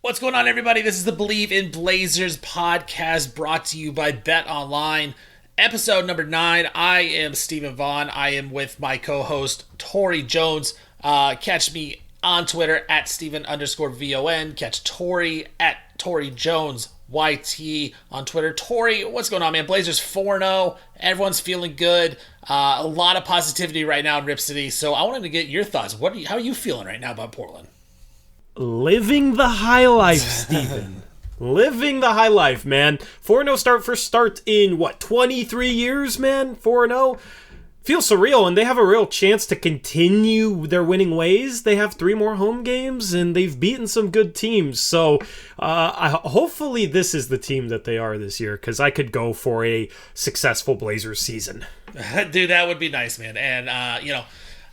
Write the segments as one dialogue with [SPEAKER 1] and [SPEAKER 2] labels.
[SPEAKER 1] What's going on, everybody? This is the Believe in Blazers podcast brought to you by Bet Online. Episode number 9. I am Stephen Vaughan. I am with my co-host, Torey Jones. Catch me on Twitter at Stephen_VON. Catch Torey at Torey Jones YT on Twitter. Torey, what's going on, man? Blazers 4-0. Everyone's feeling good. A lot of positivity right now in Rip City. So I wanted to get your thoughts. How are you feeling right now about Portland?
[SPEAKER 2] Living the high life, Stephen. Living the high life, man. 4-0 first start in, 23 years, man? 4-0? Feels surreal, and they have a real chance to continue their winning ways. They have 3 more home games, and they've beaten some good teams. So hopefully this is the team that they are this year, because I could go for a successful Blazers season.
[SPEAKER 1] Dude, that would be nice, man. And,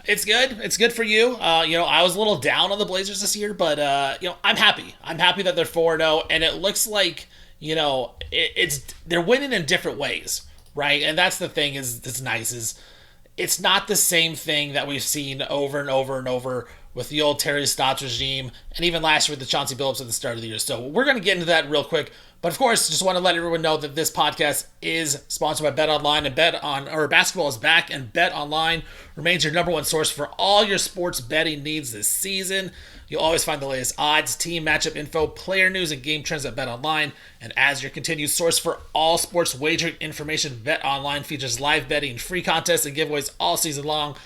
[SPEAKER 1] it's good. It's good for you. I was a little down on the Blazers this year, but, I'm happy. I'm happy that they're 4-0, and it looks like, they're winning in different ways, right? And that's the thing that's nice is it's not the same thing that we've seen over and over and over with the old Terry Stotts regime, and even last year with the Chauncey Billups at the start of the year. So we're going to get into that real quick. But of course, just want to let everyone know that this podcast is sponsored by Bet Online, and basketball is back, and Bet Online remains your number one source for all your sports betting needs this season. You'll always find the latest odds, team matchup info, player news, and game trends at Bet Online. And as your continued source for all sports wagering information, Bet Online features live betting, free contests, and giveaways all season long.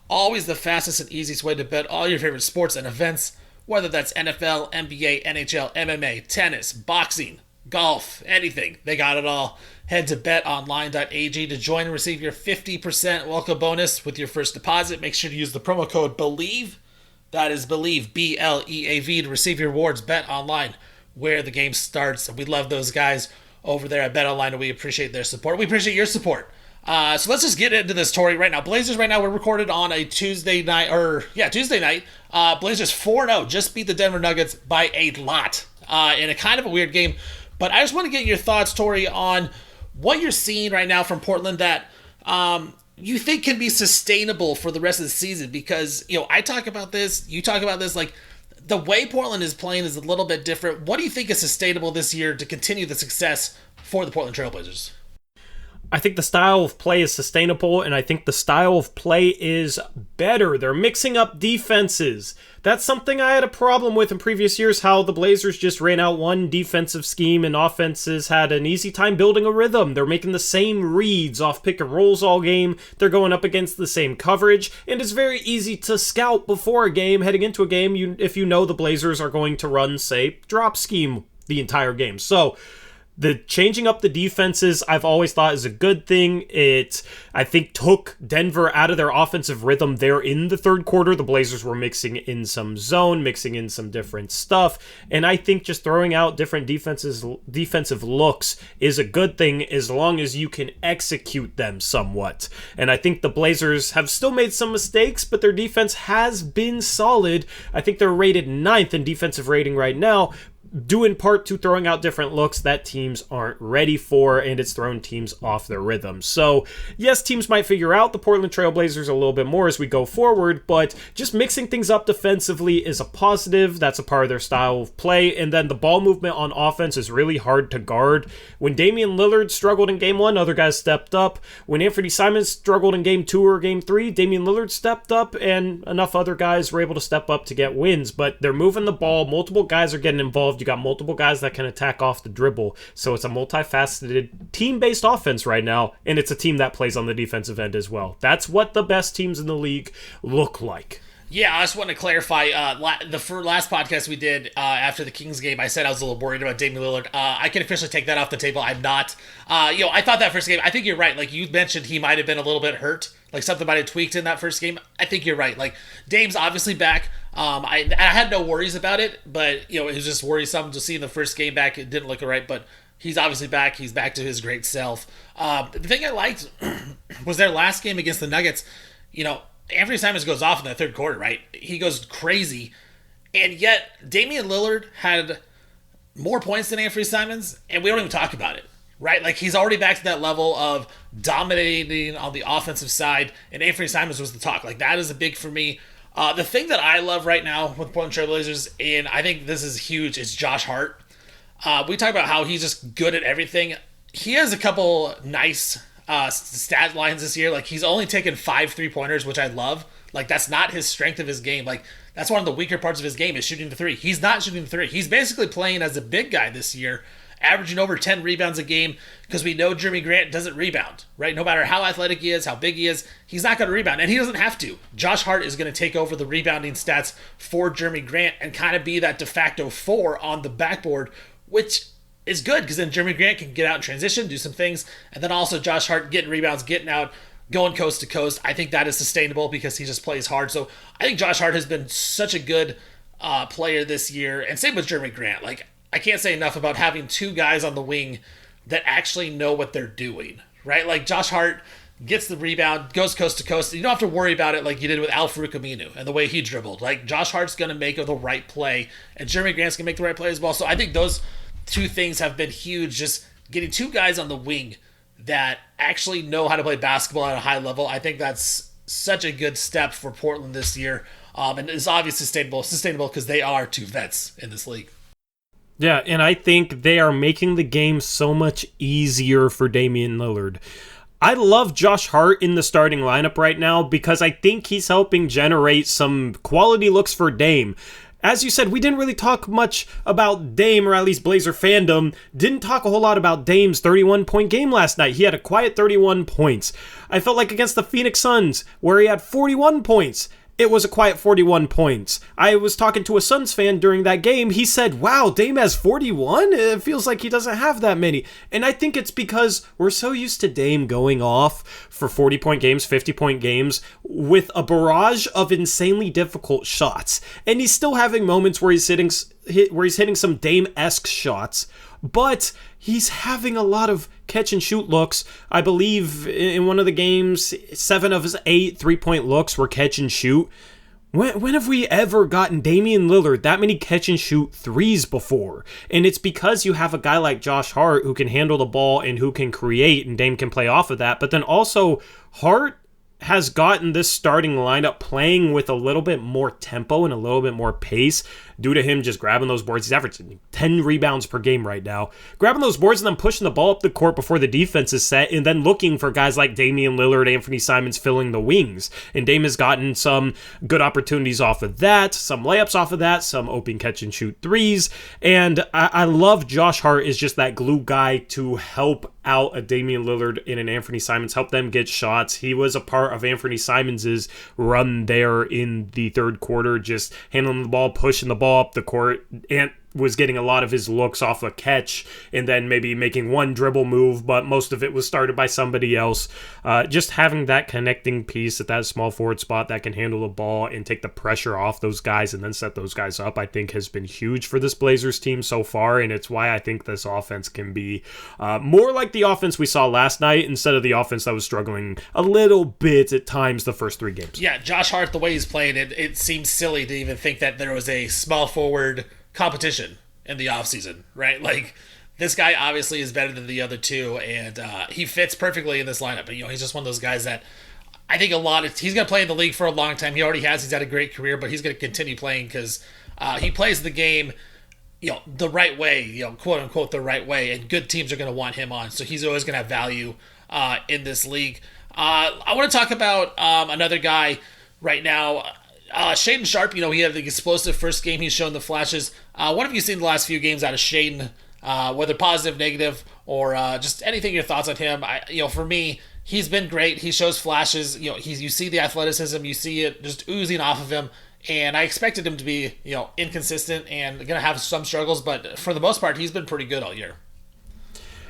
[SPEAKER 1] Always the fastest and easiest way to bet all your favorite sports and events, whether that's NFL, NBA, NHL, MMA, tennis, boxing, golf, anything. They got it all. Head to betonline.ag to join and receive your 50% welcome bonus with your first deposit. Make sure to use the promo code BELIEVE. That is BELIEVE, BLEAV, to receive your rewards. Bet Online, where the game starts. And we love those guys over there at Bet Online, and we appreciate their support. We appreciate your support. So let's just get into this, Torey, right now. Blazers right now, we're recorded on a Tuesday night. Blazers 4-0, just beat the Denver Nuggets by a lot in a kind of a weird game. But I just want to get your thoughts, Torey, on what you're seeing right now from Portland that you think can be sustainable for the rest of the season. Because, I talk about this, you talk about this, like, the way Portland is playing is a little bit different. What do you think is sustainable this year to continue the success for the Portland Trail Blazers?
[SPEAKER 2] I think the style of play is sustainable, and I think the style of play is better. They're mixing up defenses. That's something I had a problem with in previous years, how the Blazers just ran out one defensive scheme and offenses had an easy time building a rhythm. They're making the same reads off pick and rolls all game. They're going up against the same coverage, and it's very easy to scout before a game, heading into a game, if you know the Blazers are going to run, say, drop scheme the entire game. So the changing up the defenses, I've always thought is a good thing. It, I think, took Denver out of their offensive rhythm there in the third quarter. The Blazers were mixing in some zone, mixing in some different stuff. And I think just throwing out different defensive looks is a good thing as long as you can execute them somewhat. And I think the Blazers have still made some mistakes, but their defense has been solid. I think they're rated 9th in defensive rating right now, due in part to throwing out different looks that teams aren't ready for, and it's thrown teams off their rhythm. So, yes, teams might figure out the Portland Trail Blazers a little bit more as we go forward, but just mixing things up defensively is a positive. That's a part of their style of play, and then the ball movement on offense is really hard to guard. When Damian Lillard struggled in Game 1, other guys stepped up. When Anthony Simons struggled in Game 2 or Game 3, Damian Lillard stepped up, and enough other guys were able to step up to get wins, but they're moving the ball. Multiple guys are getting involved. You got multiple guys that can attack off the dribble. So it's a multifaceted team-based offense right now, and it's a team that plays on the defensive end as well. That's what the best teams in the league look like.
[SPEAKER 1] Yeah, I just want to clarify, the last podcast we did after the Kings game, I said I was a little worried about Damian Lillard. I can officially take that off the table. I'm not. I thought that first game, I think you're right. Like you mentioned, he might have been a little bit hurt. Like something might have tweaked in that first game. I think you're right. Like Dame's obviously back. I had no worries about it, but it was just worrisome to see in the first game back. It didn't look right, but he's obviously back. He's back to his great self. The thing I liked was their last game against the Nuggets. Anthony Simons goes off in the third quarter, right? He goes crazy, and yet Damian Lillard had more points than Anthony Simons, and we don't even talk about it, right? Like he's already back to that level of dominating on the offensive side, and Anthony Simons was the talk. Like that is a big for me. The thing that I love right now with Portland Trail Blazers, and I think this is huge, is Josh Hart. We talk about how he's just good at everything. He has a couple nice stat lines this year. Like, he's only taken 5 3-pointers, which I love. Like, that's not his strength of his game. Like, that's one of the weaker parts of his game is shooting the three. He's not shooting the three. He's basically playing as a big guy this year, averaging over 10 rebounds a game, because we know Jerami Grant doesn't rebound, right? No matter how athletic he is, how big he is, he's not going to rebound, and he doesn't have to. Josh Hart is going to take over the rebounding stats for Jerami Grant and kind of be that de facto 4 on the backboard, which is good, because then Jerami Grant can get out in transition, do some things, and then also Josh Hart getting rebounds, getting out, going coast to coast. I think that is sustainable because he just plays hard. So I think Josh Hart has been such a good player this year, and same with Jerami Grant. Like, I can't say enough about having 2 guys on the wing that actually know what they're doing, right? Like, Josh Hart gets the rebound, goes coast to coast. You don't have to worry about it like you did with Al-Farouq Aminu and the way he dribbled. Like, Josh Hart's going to make the right play, and Jerami Grant's going to make the right play as well. So I think those 2 things have been huge, just getting 2 guys on the wing that actually know how to play basketball at a high level. I think that's such a good step for Portland this year, and it's obviously sustainable because they are 2 vets in this league.
[SPEAKER 2] Yeah, and I think they are making the game so much easier for Damian Lillard. I love Josh Hart in the starting lineup right now because I think he's helping generate some quality looks for Dame. As you said, we didn't really talk much about Dame, or at least Blazer fandom didn't talk a whole lot about Dame's 31-point game last night. He had a quiet 31 points. I felt like against the Phoenix Suns, where he had 41 points, it was a quiet 41 points. I was talking to a Suns fan during that game. He said, wow, Dame has 41? It feels like he doesn't have that many. And I think it's because we're so used to Dame going off for 40-point games, 50-point games, with a barrage of insanely difficult shots. And he's still having moments where he's hitting some Dame-esque shots. But he's having a lot of catch-and-shoot looks. I believe in one of the games, 7 of his 8 3-point looks were catch-and-shoot. When have we ever gotten Damian Lillard that many catch-and-shoot threes before? And it's because you have a guy like Josh Hart who can handle the ball and who can create, and Dame can play off of that. But then also, Hart has gotten this starting lineup playing with a little bit more tempo and a little bit more pace due to him just grabbing those boards. He's averaging 10 rebounds per game right now. Grabbing those boards and then pushing the ball up the court before the defense is set, and then looking for guys like Damian Lillard, Anthony Simons filling the wings. And Dame has gotten some good opportunities off of that, some layups off of that, some open catch and shoot threes. And I love Josh Hart is just that glue guy to help out a Damian Lillard and an Anthony Simons, help them get shots. He was a part of Anthony Simons's run there in the third quarter, just handling the ball, pushing the ball up the court, and was getting a lot of his looks off a catch and then maybe making one dribble move, but most of it was started by somebody else. Just having that connecting piece at that small forward spot that can handle the ball and take the pressure off those guys and then set those guys up, I think has been huge for this Blazers team so far, and it's why I think this offense can be more like the offense we saw last night instead of the offense that was struggling a little bit at times the first 3 games.
[SPEAKER 1] Yeah, Josh Hart, the way he's playing, it seems silly to even think that there was a small forward competition in the offseason, right? Like, this guy obviously is better than the other 2, and he fits perfectly in this lineup. But, he's just one of those guys that I think he's going to play in the league for a long time. He already has. He's had a great career, but he's going to continue playing because he plays the game, the right way, quote unquote, the right way, and good teams are going to want him on. So he's always going to have value in this league. I want to talk about another guy right now. Shaedon Sharpe, he had the explosive first game. He's shown the flashes. What have you seen the last few games out of Shaedon, whether positive, negative, or just anything, your thoughts on him? For me, he's been great. He shows flashes. You see the athleticism. You see it just oozing off of him. And I expected him to be, inconsistent and going to have some struggles. But for the most part, he's been pretty good all year.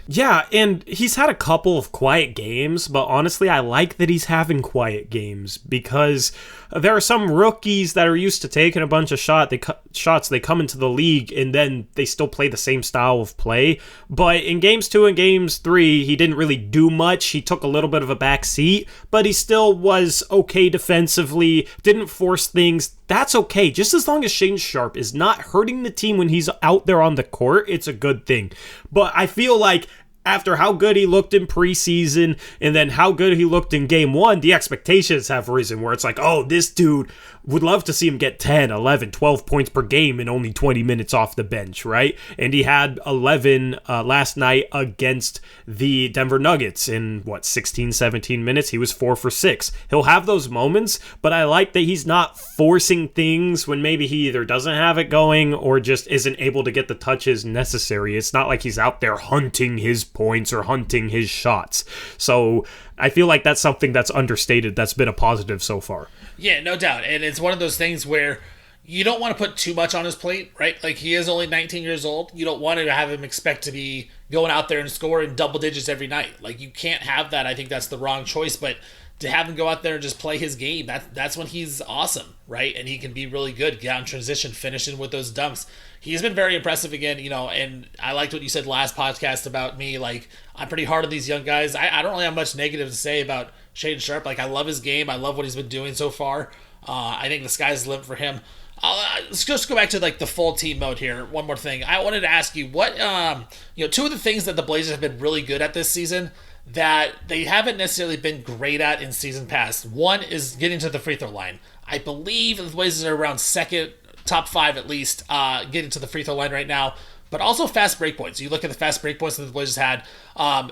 [SPEAKER 2] Yeah, and he's had a couple of quiet games, but honestly, I like that he's having quiet games because there are some rookies that are used to taking a bunch of shots. They come into the league and then they still play the same style of play. But in games 2 and games 3, he didn't really do much. He took a little bit of a back seat, but he still was okay defensively, didn't force things. That's okay. Just as long as Shaedon Sharpe is not hurting the team when he's out there on the court, it's a good thing. But I feel like after how good he looked in preseason and then how good he looked in game 1, the expectations have risen where it's like, oh, this dude, would love to see him get 10, 11, 12 points per game in only 20 minutes off the bench, right? And he had 11 last night against the Denver Nuggets in, 16, 17 minutes? He was 4 for 6. He'll have those moments, but I like that he's not forcing things when maybe he either doesn't have it going or just isn't able to get the touches necessary. It's not like he's out there hunting his points or hunting his shots. So I feel like that's something that's understated that's been a positive so far.
[SPEAKER 1] Yeah, no doubt. And it's one of those things where you don't want to put too much on his plate, right? Like, he is only 19 years old. You don't want to have him expect to be going out there and scoring double digits every night. Like, you can't have that. I think that's the wrong choice. But to have him go out there and just play his game, that's when he's awesome, right? And he can be really good, get out in transition, finishing with those dunks. He's been very impressive again, and I liked what you said last podcast about me. Like, I'm pretty hard on these young guys. I don't really have much negative to say about Shaedon Sharpe. Like, I love his game. I love what he's been doing so far. I think the sky's the limit for him. Let's just go back to like the full team mode here. One more thing. I wanted to ask you what, two of the things that the Blazers have been really good at this season that they haven't necessarily been great at in season past. One is getting to the free throw line. I believe the Blazers are around second, top 5 at least, getting to the free throw line right now. But also fast break points. You look at the fast break points that the Blazers had.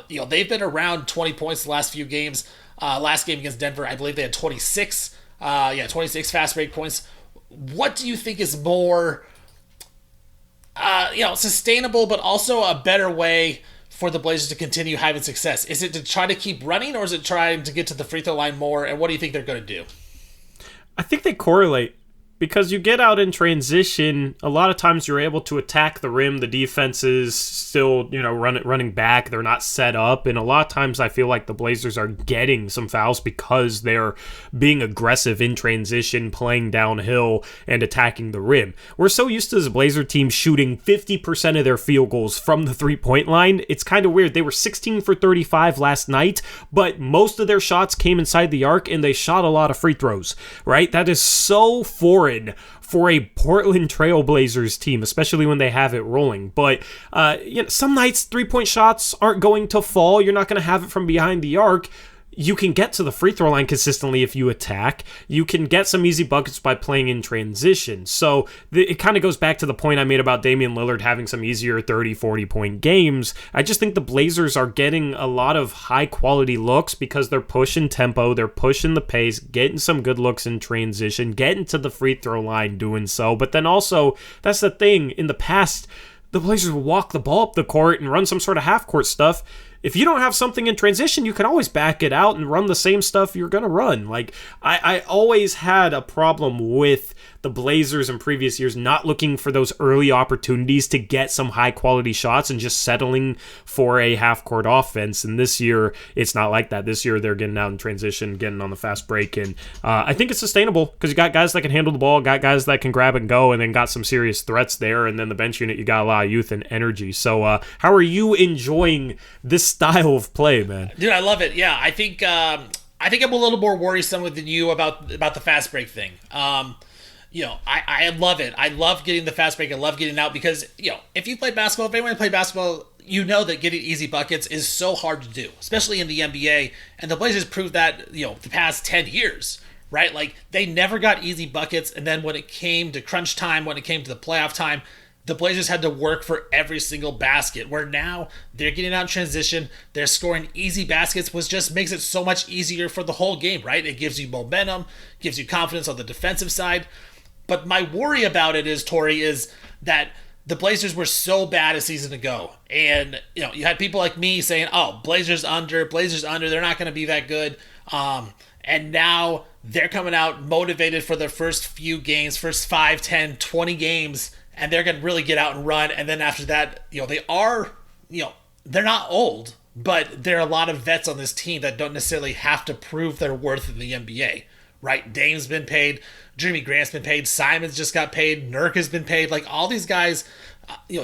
[SPEAKER 1] They've been around 20 points the last few games. Last game against Denver, I believe they had 26. 26 fast break points. What do you think is more, sustainable, but also a better way for the Blazers to continue having success? Is it to try to keep running, or is it trying to get to the free throw line more? And what do you think they're going to do?
[SPEAKER 2] I think they correlate. Because you get out in transition, a lot of times you're able to attack the rim. The defense is still, running back. They're not set up. And a lot of times I feel like the Blazers are getting some fouls because they're being aggressive in transition, playing downhill, and attacking the rim. We're so used to this Blazer team shooting 50% of their field goals from the three-point line. It's kind of weird. They were 16 for 35 last night, but most of their shots came inside the arc, and they shot a lot of free throws, right? That is so foreign for a Portland Trail Blazers team, especially when they have it rolling. But some nights 3-point shots aren't going to fall. You're not going to have it from behind the arc. You can get to the free throw line consistently if you attack. You can get some easy buckets by playing in transition. So it kind of goes back to the point I made about Damian Lillard having some easier 30, 40-point games. I just think the Blazers are getting a lot of high-quality looks because they're pushing tempo, they're pushing the pace, getting some good looks in transition, getting to the free throw line doing so. But then also, that's the thing, in the past, the Blazers will walk the ball up the court and run some sort of half-court stuff. If you don't have something in transition, you can always back it out and run the same stuff you're going to run. Like, I always had a problem with the Blazers in previous years not looking for those early opportunities to get some high-quality shots and just settling for a half-court offense. And this year, it's not like that. This year, they're getting out in transition, getting on the fast break. And I think it's sustainable because you got guys that can handle the ball, got guys that can grab and go, and then got some serious threats there. And then the bench unit, you got a lot of youth and energy. So how are you enjoying this style of play, man?
[SPEAKER 1] Dude, I love it. Yeah, I think I'm a little more worrisome than you about the fast break thing. I love it. I love getting the fast break. I love getting out because, if you play basketball, if anyone play basketball, you know that getting easy buckets is so hard to do, especially in the NBA. And the Blazers proved that, the past 10 years, right? Like, they never got easy buckets. And then when it came to crunch time, when it came to the playoff time, the Blazers had to work for every single basket, where now they're getting out in transition, they're scoring easy baskets, which just makes it so much easier for the whole game, right? It gives you momentum, gives you confidence on the defensive side. But my worry about it is, Torey, is that the Blazers were so bad a season ago. And, you had people like me saying, oh, Blazers under, they're not going to be that good. And now they're coming out motivated for their first few games, first 5, 10, 20 games, and they're going to really get out and run. And then after that, they're not old, but there are a lot of vets on this team that don't necessarily have to prove their worth in the NBA, right? Dame's been paid. Jerami Grant's been paid. Simon's just got paid. Nurk has been paid. Like, all these guys,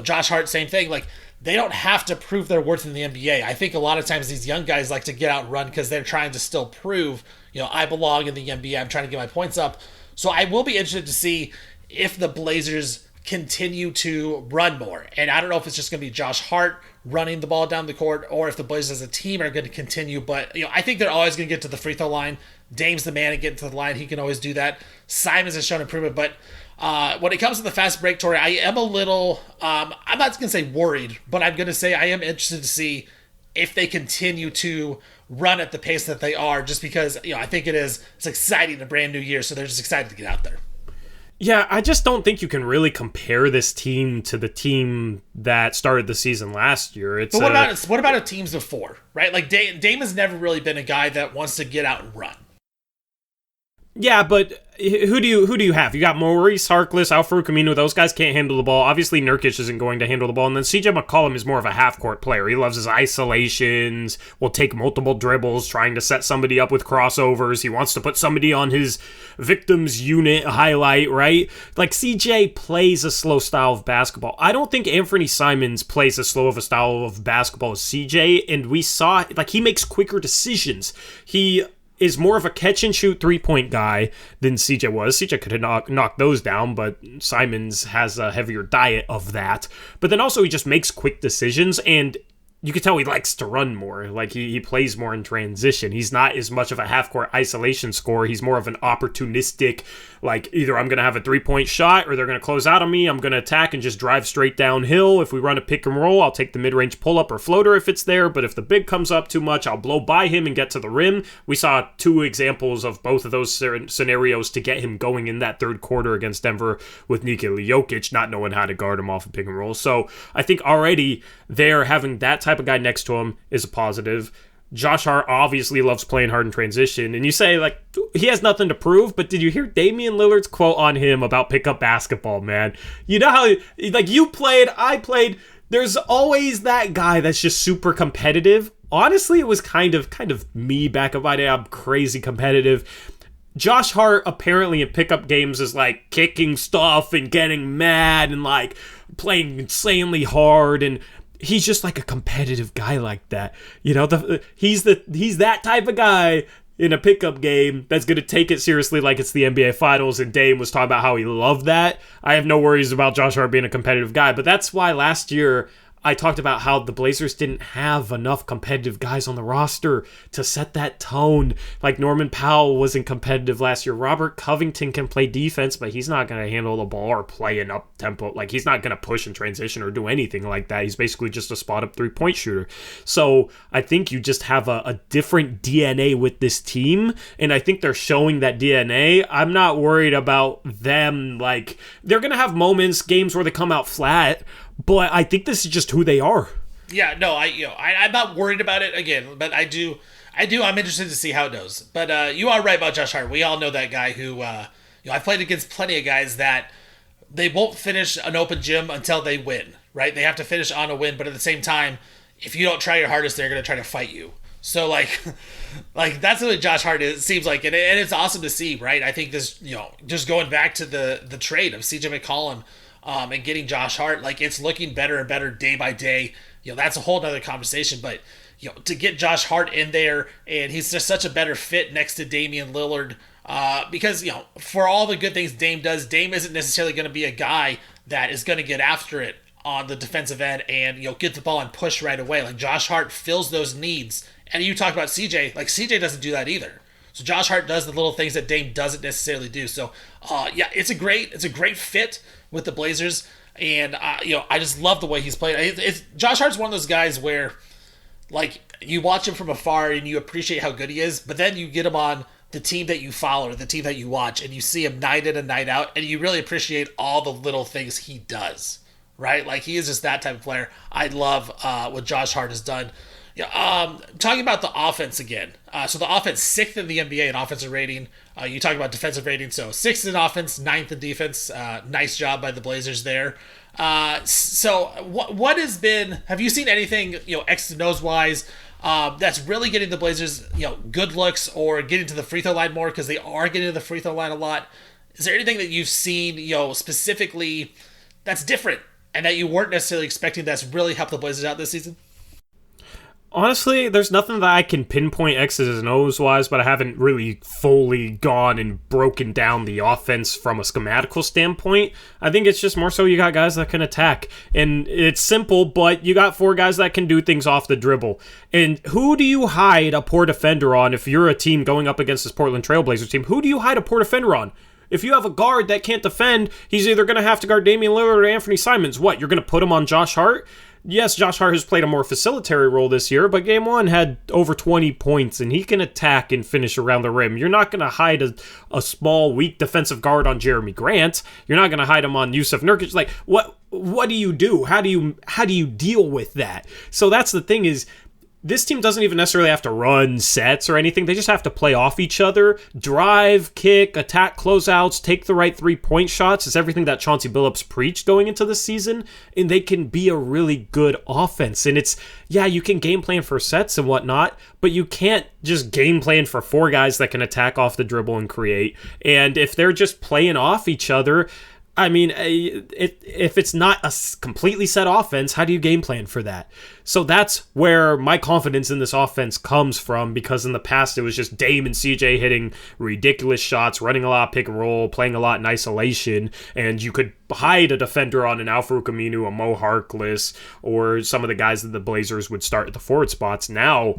[SPEAKER 1] Josh Hart, same thing. Like, they don't have to prove their worth in the NBA. I think a lot of times these young guys like to get out and run because they're trying to still prove, I belong in the NBA. I'm trying to get my points up. So I will be interested to see if the Blazers continue to run more. And I don't know if it's just going to be Josh Hart running the ball down the court or if the Blazers as a team are going to continue. But, I think they're always going to get to the free throw line. Dame's the man to get to the line. He can always do that. Simons has shown improvement. But when it comes to the fast break, Torey, I am a little, I'm not going to say worried, but I'm going to say I am interested to see if they continue to run at the pace that they are, just because, I think it's exciting, a brand new year. So they're just excited to get out there.
[SPEAKER 2] Yeah, I just don't think you can really compare this team to the team that started the season last year.
[SPEAKER 1] But what about a teams before, right? Like Dame has never really been a guy that wants to get out and run.
[SPEAKER 2] Yeah, but who do you have? You got Maurice Harkless, Al-Farouq Aminu. Those guys can't handle the ball. Obviously, Nurkic isn't going to handle the ball. And then CJ McCollum is more of a half-court player. He loves his isolations, will take multiple dribbles, trying to set somebody up with crossovers. He wants to put somebody on his victims unit highlight, right? Like, CJ plays a slow style of basketball. I don't think Anthony Simons plays as slow of a style of basketball as CJ, and we saw, like, he makes quicker decisions. He is more of a catch-and-shoot three-point guy than CJ was. CJ could have knocked those down, but Simons has a heavier diet of that. But then also he just makes quick decisions, and you can tell he likes to run more. Like, he plays more in transition. He's not as much of a half-court isolation scorer. He's more of an opportunistic, like, either I'm going to have a three-point shot or they're going to close out on me. I'm going to attack and just drive straight downhill. If we run a pick and roll, I'll take the mid-range pull-up or floater if it's there. But if the big comes up too much, I'll blow by him and get to the rim. We saw 2 examples of both of those scenarios to get him going in that third quarter against Denver with Nikola Jokic not knowing how to guard him off a pick and roll. So I think already there, having that type of guy next to him is a positive. Josh Hart obviously loves playing hard in transition, and you say, like, he has nothing to prove, but did you hear Damian Lillard's quote on him about pickup basketball, man? You know how, like, you played, I played, there's always that guy that's just super competitive. Honestly, it was kind of me back in my day. I'm crazy competitive. Josh Hart apparently in pickup games is like kicking stuff and getting mad and like playing insanely hard, and he's just like a competitive guy like that. You know, he's that type of guy in a pickup game that's going to take it seriously like it's the NBA Finals, and Dame was talking about how he loved that. I have no worries about Josh Hart being a competitive guy, but that's why last year I talked about how the Blazers didn't have enough competitive guys on the roster to set that tone. Like, Norman Powell wasn't competitive last year. Robert Covington can play defense, but he's not going to handle the ball or play an up-tempo. Like, he's not going to push and transition or do anything like that. He's basically just a spot-up three-point shooter. So I think you just have a different DNA with this team, and I think they're showing that DNA. I'm not worried about them. Like, they're going to have moments, games where they come out flat, but I think this is just who they are.
[SPEAKER 1] Yeah, no, I'm not worried about it again, but I'm interested to see how it goes. But you are right about Josh Hart. We all know that guy who, I've played against plenty of guys that they won't finish an open gym until they win, right? They have to finish on a win, but at the same time, if you don't try your hardest, they're going to try to fight you. So, like that's what Josh Hart is, it seems like, and it's awesome to see, right? I think this, just going back to the trade of CJ McCollum, and getting Josh Hart, like, it's looking better and better day by day. That's a whole nother conversation, but to get Josh Hart in there, and he's just such a better fit next to Damian Lillard, because for all the good things Dame does, Dame isn't necessarily going to be a guy that is going to get after it on the defensive end and get the ball and push right away. Like, Josh Hart fills those needs, and you talk about CJ, like, CJ doesn't do that either. So Josh Hart does the little things that Dame doesn't necessarily do. So it's a great fit with the Blazers, and I just love the way he's played. Josh Hart's one of those guys where, like, you watch him from afar and you appreciate how good he is, but then you get him on the team that you follow or the team that you watch, and you see him night in and night out, and you really appreciate all the little things he does, right? Like, he is just that type of player. I love what Josh Hart has done. Talking about the offense again. So the offense, 6th in the NBA in offensive rating. You talk about defensive rating. So 6th in offense, 9th in defense. Nice job by the Blazers there. So what has been, have you seen anything, X and O's wise, that's really getting the Blazers, good looks or getting to the free throw line more, because they are getting to the free throw line a lot? Is there anything that you've seen, specifically that's different and that you weren't necessarily expecting that's really helped the Blazers out this season?
[SPEAKER 2] Honestly, there's nothing that I can pinpoint X's and O's wise, but I haven't really fully gone and broken down the offense from a schematical standpoint. I think it's just more so you got guys that can attack. And it's simple, but you got 4 guys that can do things off the dribble. And who do you hide a poor defender on if you're a team going up against this Portland Trailblazers team? Who do you hide a poor defender on? If you have a guard that can't defend, he's either going to have to guard Damian Lillard or Anthony Simons. What, you're going to put him on Josh Hart? Yes, Josh Hart has played a more facilitatory role this year, but game 1 had over 20 points, and he can attack and finish around the rim. You're not going to hide a small, weak defensive guard on Jerami Grant. You're not going to hide him on Yusuf Nurkic. Like, what do you do? How do you deal with that? So that's the thing is, this team doesn't even necessarily have to run sets or anything. They just have to play off each other, drive, kick, attack closeouts, take the right 3-point shots. It's everything that Chauncey Billups preached going into the season, and they can be a really good offense. And it's, yeah, you can game plan for sets and whatnot, but you can't just game plan for 4 guys that can attack off the dribble and create. And if they're just playing off each other, I mean, if it's not a completely set offense, how do you game plan for that? So that's where my confidence in this offense comes from, because in the past it was just Dame and CJ hitting ridiculous shots, running a lot of pick and roll, playing a lot in isolation, and you could hide a defender on an Al-Farouq Aminu, a Mo Harkless, or some of the guys that the Blazers would start at the forward spots. Now,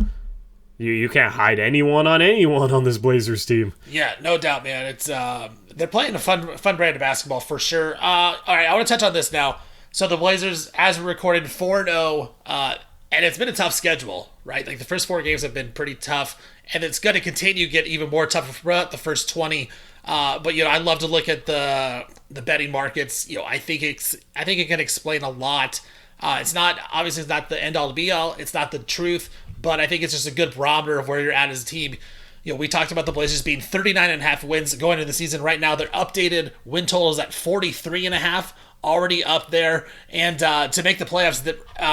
[SPEAKER 2] you can't hide anyone on this Blazers team.
[SPEAKER 1] Yeah, no doubt, man. It's they're playing a fun brand of basketball for sure. All right, I want to touch on this now. So the Blazers, as we recorded, 4-0, and it's been a tough schedule, right? Like the first 4 games have been pretty tough, and it's going to continue to get even more tough throughout the first 20. But I love to look at the betting markets. I think it can explain a lot. It's not the end all to be all. It's not the truth. But I think it's just a good barometer of where you're at as a team. We talked about the Blazers being 39.5 wins going into the season. Right now, their updated win total is at 43.5, already up there. And to make the playoffs,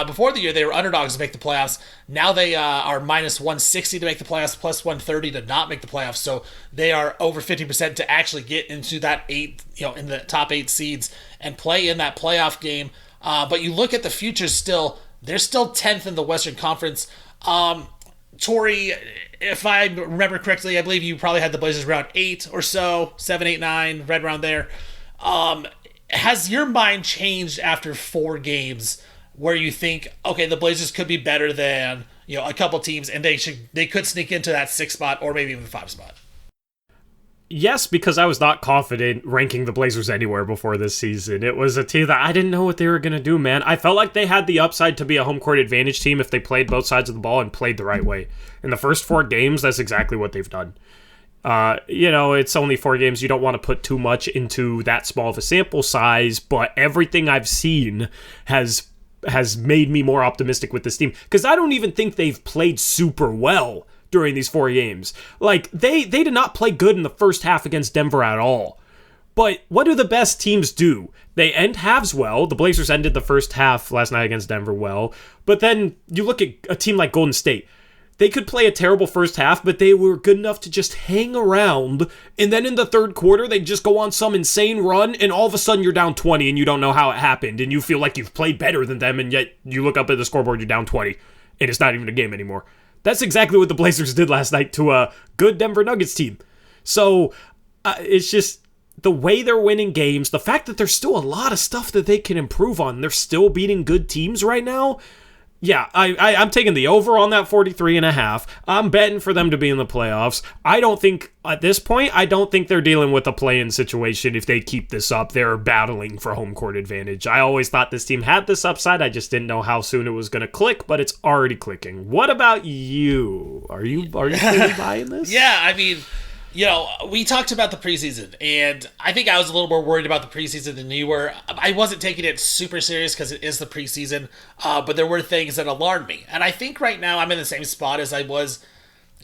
[SPEAKER 1] before the year, they were underdogs to make the playoffs. Now they are minus 160 to make the playoffs, plus 130 to not make the playoffs. So they are over 50% to actually get into that 8, in the top 8 seeds and play in that playoff game. But you look at the futures still, they're still 10th in the Western Conference. Torey, if I remember correctly, I believe you probably had the Blazers around 8 or so, 7, 8, 9, right around there. Has your mind changed after 4 games where you think, okay, the Blazers could be better than a couple teams, and they could sneak into that 6 spot or maybe even the 5 spot?
[SPEAKER 2] Yes, because I was not confident ranking the Blazers anywhere before this season. It was a team that I didn't know what they were going to do, man. I felt like they had the upside to be a home court advantage team if they played both sides of the ball and played the right way. In the first 4 games, that's exactly what they've done. It's only 4 games. You don't want to put too much into that small of a sample size, but everything I've seen has made me more optimistic with this team, because I don't even think they've played super well during these 4 games. Like, they did not play good in the first half against Denver at all. But what do the best teams do? They end halves well. The Blazers ended the first half last night against Denver well. But then you look at a team like Golden State. They could play a terrible first half, but they were good enough to just hang around. And then in the third quarter, they just go on some insane run, and all of a sudden you're down 20 and you don't know how it happened. And you feel like you've played better than them, and yet you look up at the scoreboard, you're down 20. And it's not even a game anymore. That's exactly what the Blazers did last night to a good Denver Nuggets team. So it's just the way they're winning games, the fact that there's still a lot of stuff that they can improve on. They're still beating good teams right now. Yeah, I'm taking the over on that 43.5. I'm betting for them to be in the playoffs. I don't think, at this point, they're dealing with a play-in situation. If they keep this up, they're battling for home court advantage. I always thought this team had this upside. I just didn't know how soon it was going to click, but it's already clicking. What about you? Are you really buying this?
[SPEAKER 1] Yeah, I mean, we talked about the preseason, and I think I was a little more worried about the preseason than you were. I wasn't taking it super serious because it is the preseason, but there were things that alarmed me. And I think right now I'm in the same spot as I was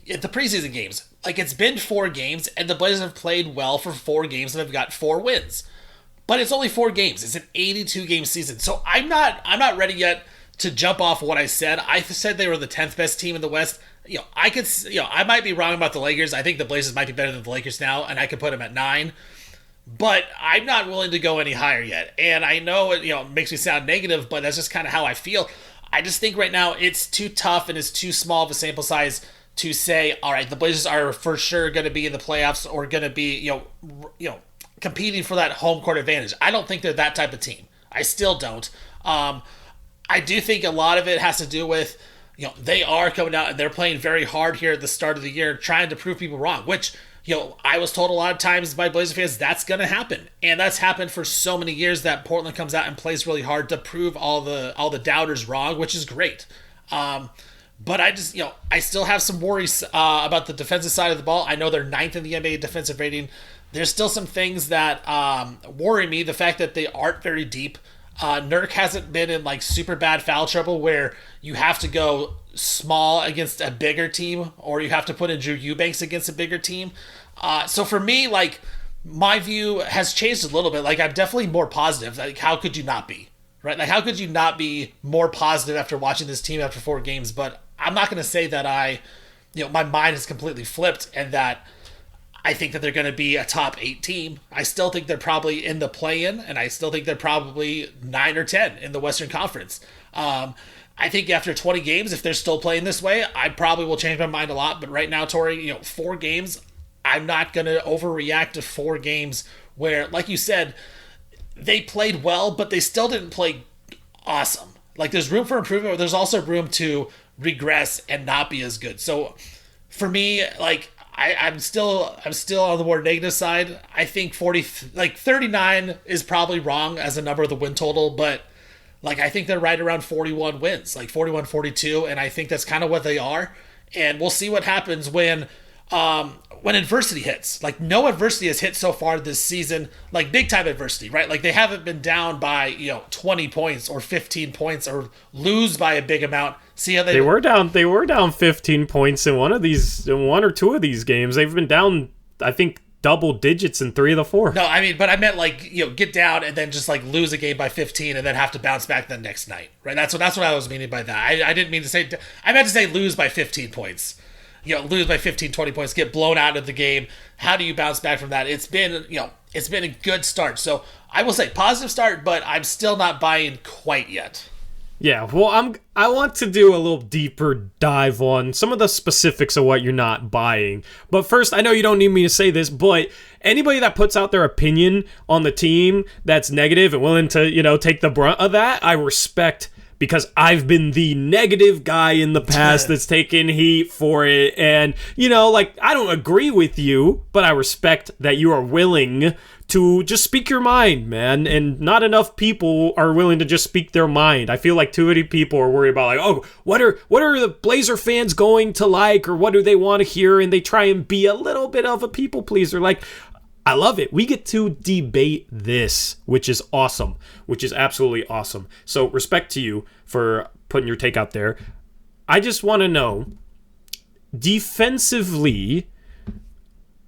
[SPEAKER 1] at the preseason games. Like, it's been 4 games, and the Blazers have played well for 4 games and have got 4 wins. But it's only 4 games. It's an 82-game season. So I'm not ready yet to jump off what I said. I said they were the 10th best team in the West. I might be wrong about the Lakers. I think the Blazers might be better than the Lakers now, and I could put them at 9. But I'm not willing to go any higher yet. And I know it makes me sound negative, but that's just kind of how I feel. I just think right now it's too tough and it's too small of a sample size to say, all right, the Blazers are for sure going to be in the playoffs or going to be, competing for that home court advantage. I don't think they're that type of team. I still don't. I do think a lot of it has to do with, they are coming out and they're playing very hard here at the start of the year, trying to prove people wrong, which, I was told a lot of times by Blazer fans that's going to happen. And that's happened for so many years that Portland comes out and plays really hard to prove all the doubters wrong, which is great. But I just, I still have some worries about the defensive side of the ball. I know they're 9th in the NBA defensive rating. There's still some things that worry me. The fact that they aren't very deep. Nurk hasn't been in like super bad foul trouble where you have to go small against a bigger team or you have to put in Drew Eubanks against a bigger team. So for me, like, my view has changed a little bit. Like, I'm definitely more positive. Like, how could you not be? Right? Like, how could you not be more positive after watching this team after 4 games? But I'm not going to say that my mind is completely flipped and that I think that they're going to be a top 8 team. I still think they're probably in the play-in, and I still think they're probably 9 or 10 in the Western Conference. I think after 20 games, if they're still playing this way, I probably will change my mind a lot. But right now, Torey, 4 games, I'm not going to overreact to 4 games where, like you said, they played well, but they still didn't play awesome. Like, there's room for improvement, but there's also room to regress and not be as good. So for me, like, I'm still on the more negative side. I think 39 is probably wrong as a number of the win total, but like, I think they're right around 41 wins, like 41, 42, and I think that's kind of what they are. And we'll see what happens when adversity hits. Like, no adversity has hit so far this season, like big time adversity, right? Like, they haven't been down by 20 points or 15 points or lose by a big amount. See how they
[SPEAKER 2] were down 15 points in one or two of these games. They've been down, I think, double digits in 3 of the 4.
[SPEAKER 1] No, I mean, but I meant like, get down and then just like lose a game by 15 and then have to bounce back the next night, right? That's what I was meaning by that. I didn't mean to say, I meant to say lose by 15 points. Lose by 15, 20 points, get blown out of the game. How do you bounce back from that? It's been a good start. So I will say positive start, but I'm still not buying quite yet.
[SPEAKER 2] Yeah, well, I want to do a little deeper dive on some of the specifics of what you're not buying. But first, I know you don't need me to say this, but anybody that puts out their opinion on the team that's negative and willing to, take the brunt of that, I respect, because I've been the negative guy in the past that's taken heat for it. And, I don't agree with you, but I respect that you are willing to just speak your mind, man. And not enough people are willing to just speak their mind. I feel like too many people are worried about, like, oh, what are the Blazer fans going to like, or what do they want to hear? And they try and be a little bit of a people pleaser. Like, I love it. We get to debate this, which is awesome, which is absolutely awesome. So respect to you for putting your take out there. I just want to know, defensively,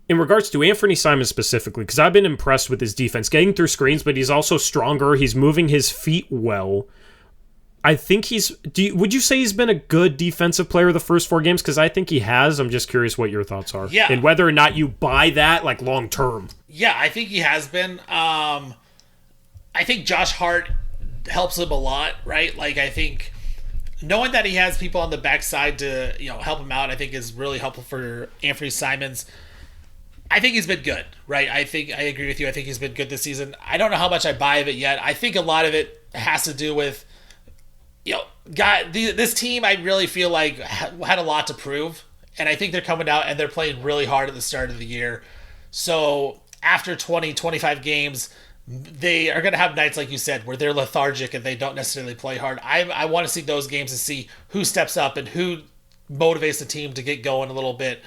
[SPEAKER 2] in regards to Anthony Simons specifically, because I've been impressed with his defense, getting through screens, but he's also stronger. He's moving his feet well. I think would you say he's been a good defensive player the first 4 games? Because I think he has. I'm just curious what your thoughts are.
[SPEAKER 1] Yeah.
[SPEAKER 2] And whether or not you buy that, like, long term.
[SPEAKER 1] Yeah, I think he has been. I think Josh Hart helps him a lot, right? Like, I think knowing that he has people on the backside to, help him out, I think is really helpful for Anthony Simons. I think he's been good, right? I agree with you. I think he's been good this season. I don't know how much I buy of it yet. I think a lot of it has to do with, this team, I really feel like had a lot to prove. And I think they're coming out and they're playing really hard at the start of the year. So after 20, 25 games, they are going to have nights, like you said, where they're lethargic and they don't necessarily play hard. I want to see those games and see who steps up and who motivates the team to get going a little bit.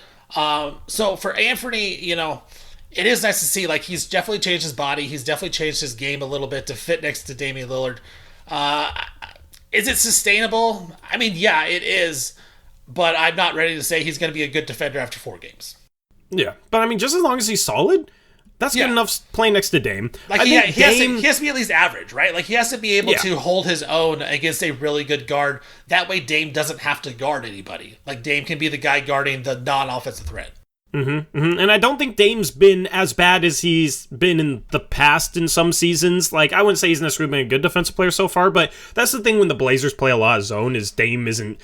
[SPEAKER 1] So for Anthony, it is nice to see, like, he's definitely changed his body. He's definitely changed his game a little bit to fit next to Damian Lillard. Is it sustainable? I mean, yeah, it is, but I'm not ready to say he's going to be a good defender after 4 games.
[SPEAKER 2] Yeah, but I mean, just as long as he's solid, that's good enough playing next to Dame.
[SPEAKER 1] Like, he has to be at least average, right? Like, he has to be able to hold his own against a really good guard. That way Dame doesn't have to guard anybody. Like, Dame can be the guy guarding the non-offensive threat.
[SPEAKER 2] And I don't think Dame's been as bad as he's been in the past in some seasons. Like, I wouldn't say he's necessarily been a good defensive player so far, but that's the thing when the Blazers play a lot of zone is Dame isn't,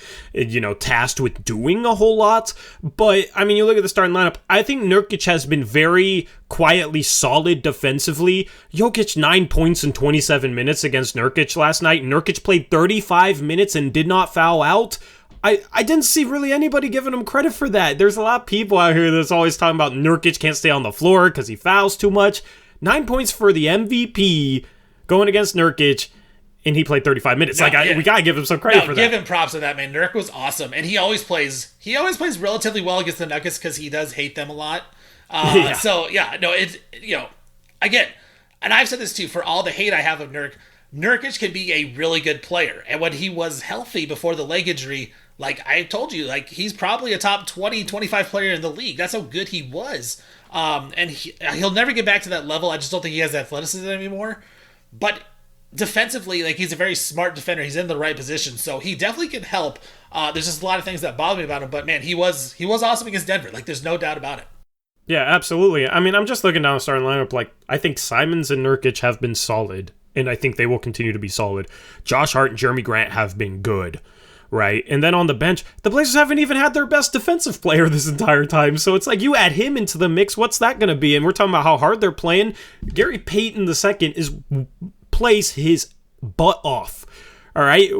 [SPEAKER 2] tasked with doing a whole lot. But, I mean, you look at the starting lineup, I think Nurkic has been very quietly solid defensively. Jokic 9 points in 27 minutes against Nurkic last night. Nurkic played 35 minutes and did not foul out. I didn't see really anybody giving him credit for that. There's a lot of people out here that's always talking about Nurkic can't stay on the floor because he fouls too much. 9 points for the MVP going against Nurkic, and he played 35 minutes. We gotta give him some credit for that.
[SPEAKER 1] Give him props for that, man. Nurk was awesome, and he always plays relatively well against the Nuggets because he does hate them a lot. So yeah, no, it's again, and I've said this too. For all the hate I have of Nurkic can be a really good player, and when he was healthy before the leg injury. Like I told you, he's probably a top 20, 25 player in the league. That's how good he was. And he'll never get back to that level. I just don't think he has athleticism anymore. But defensively, he's a very smart defender. He's in the right position, so he definitely can help. There's just a lot of things that bother me about him, but man, he was awesome against Denver. There's no doubt about it.
[SPEAKER 2] Yeah, absolutely. I mean, I'm just looking down the starting lineup. I think Simons and Nurkic have been solid, and I think they will continue to be solid. Josh Hart and Jerami Grant have been good. Right, and then on the bench, the Blazers haven't even had their best defensive player this entire time. So it's you add him into the mix, what's that going to be? And we're talking about how hard they're playing. Gary Payton II plays his butt off. All right,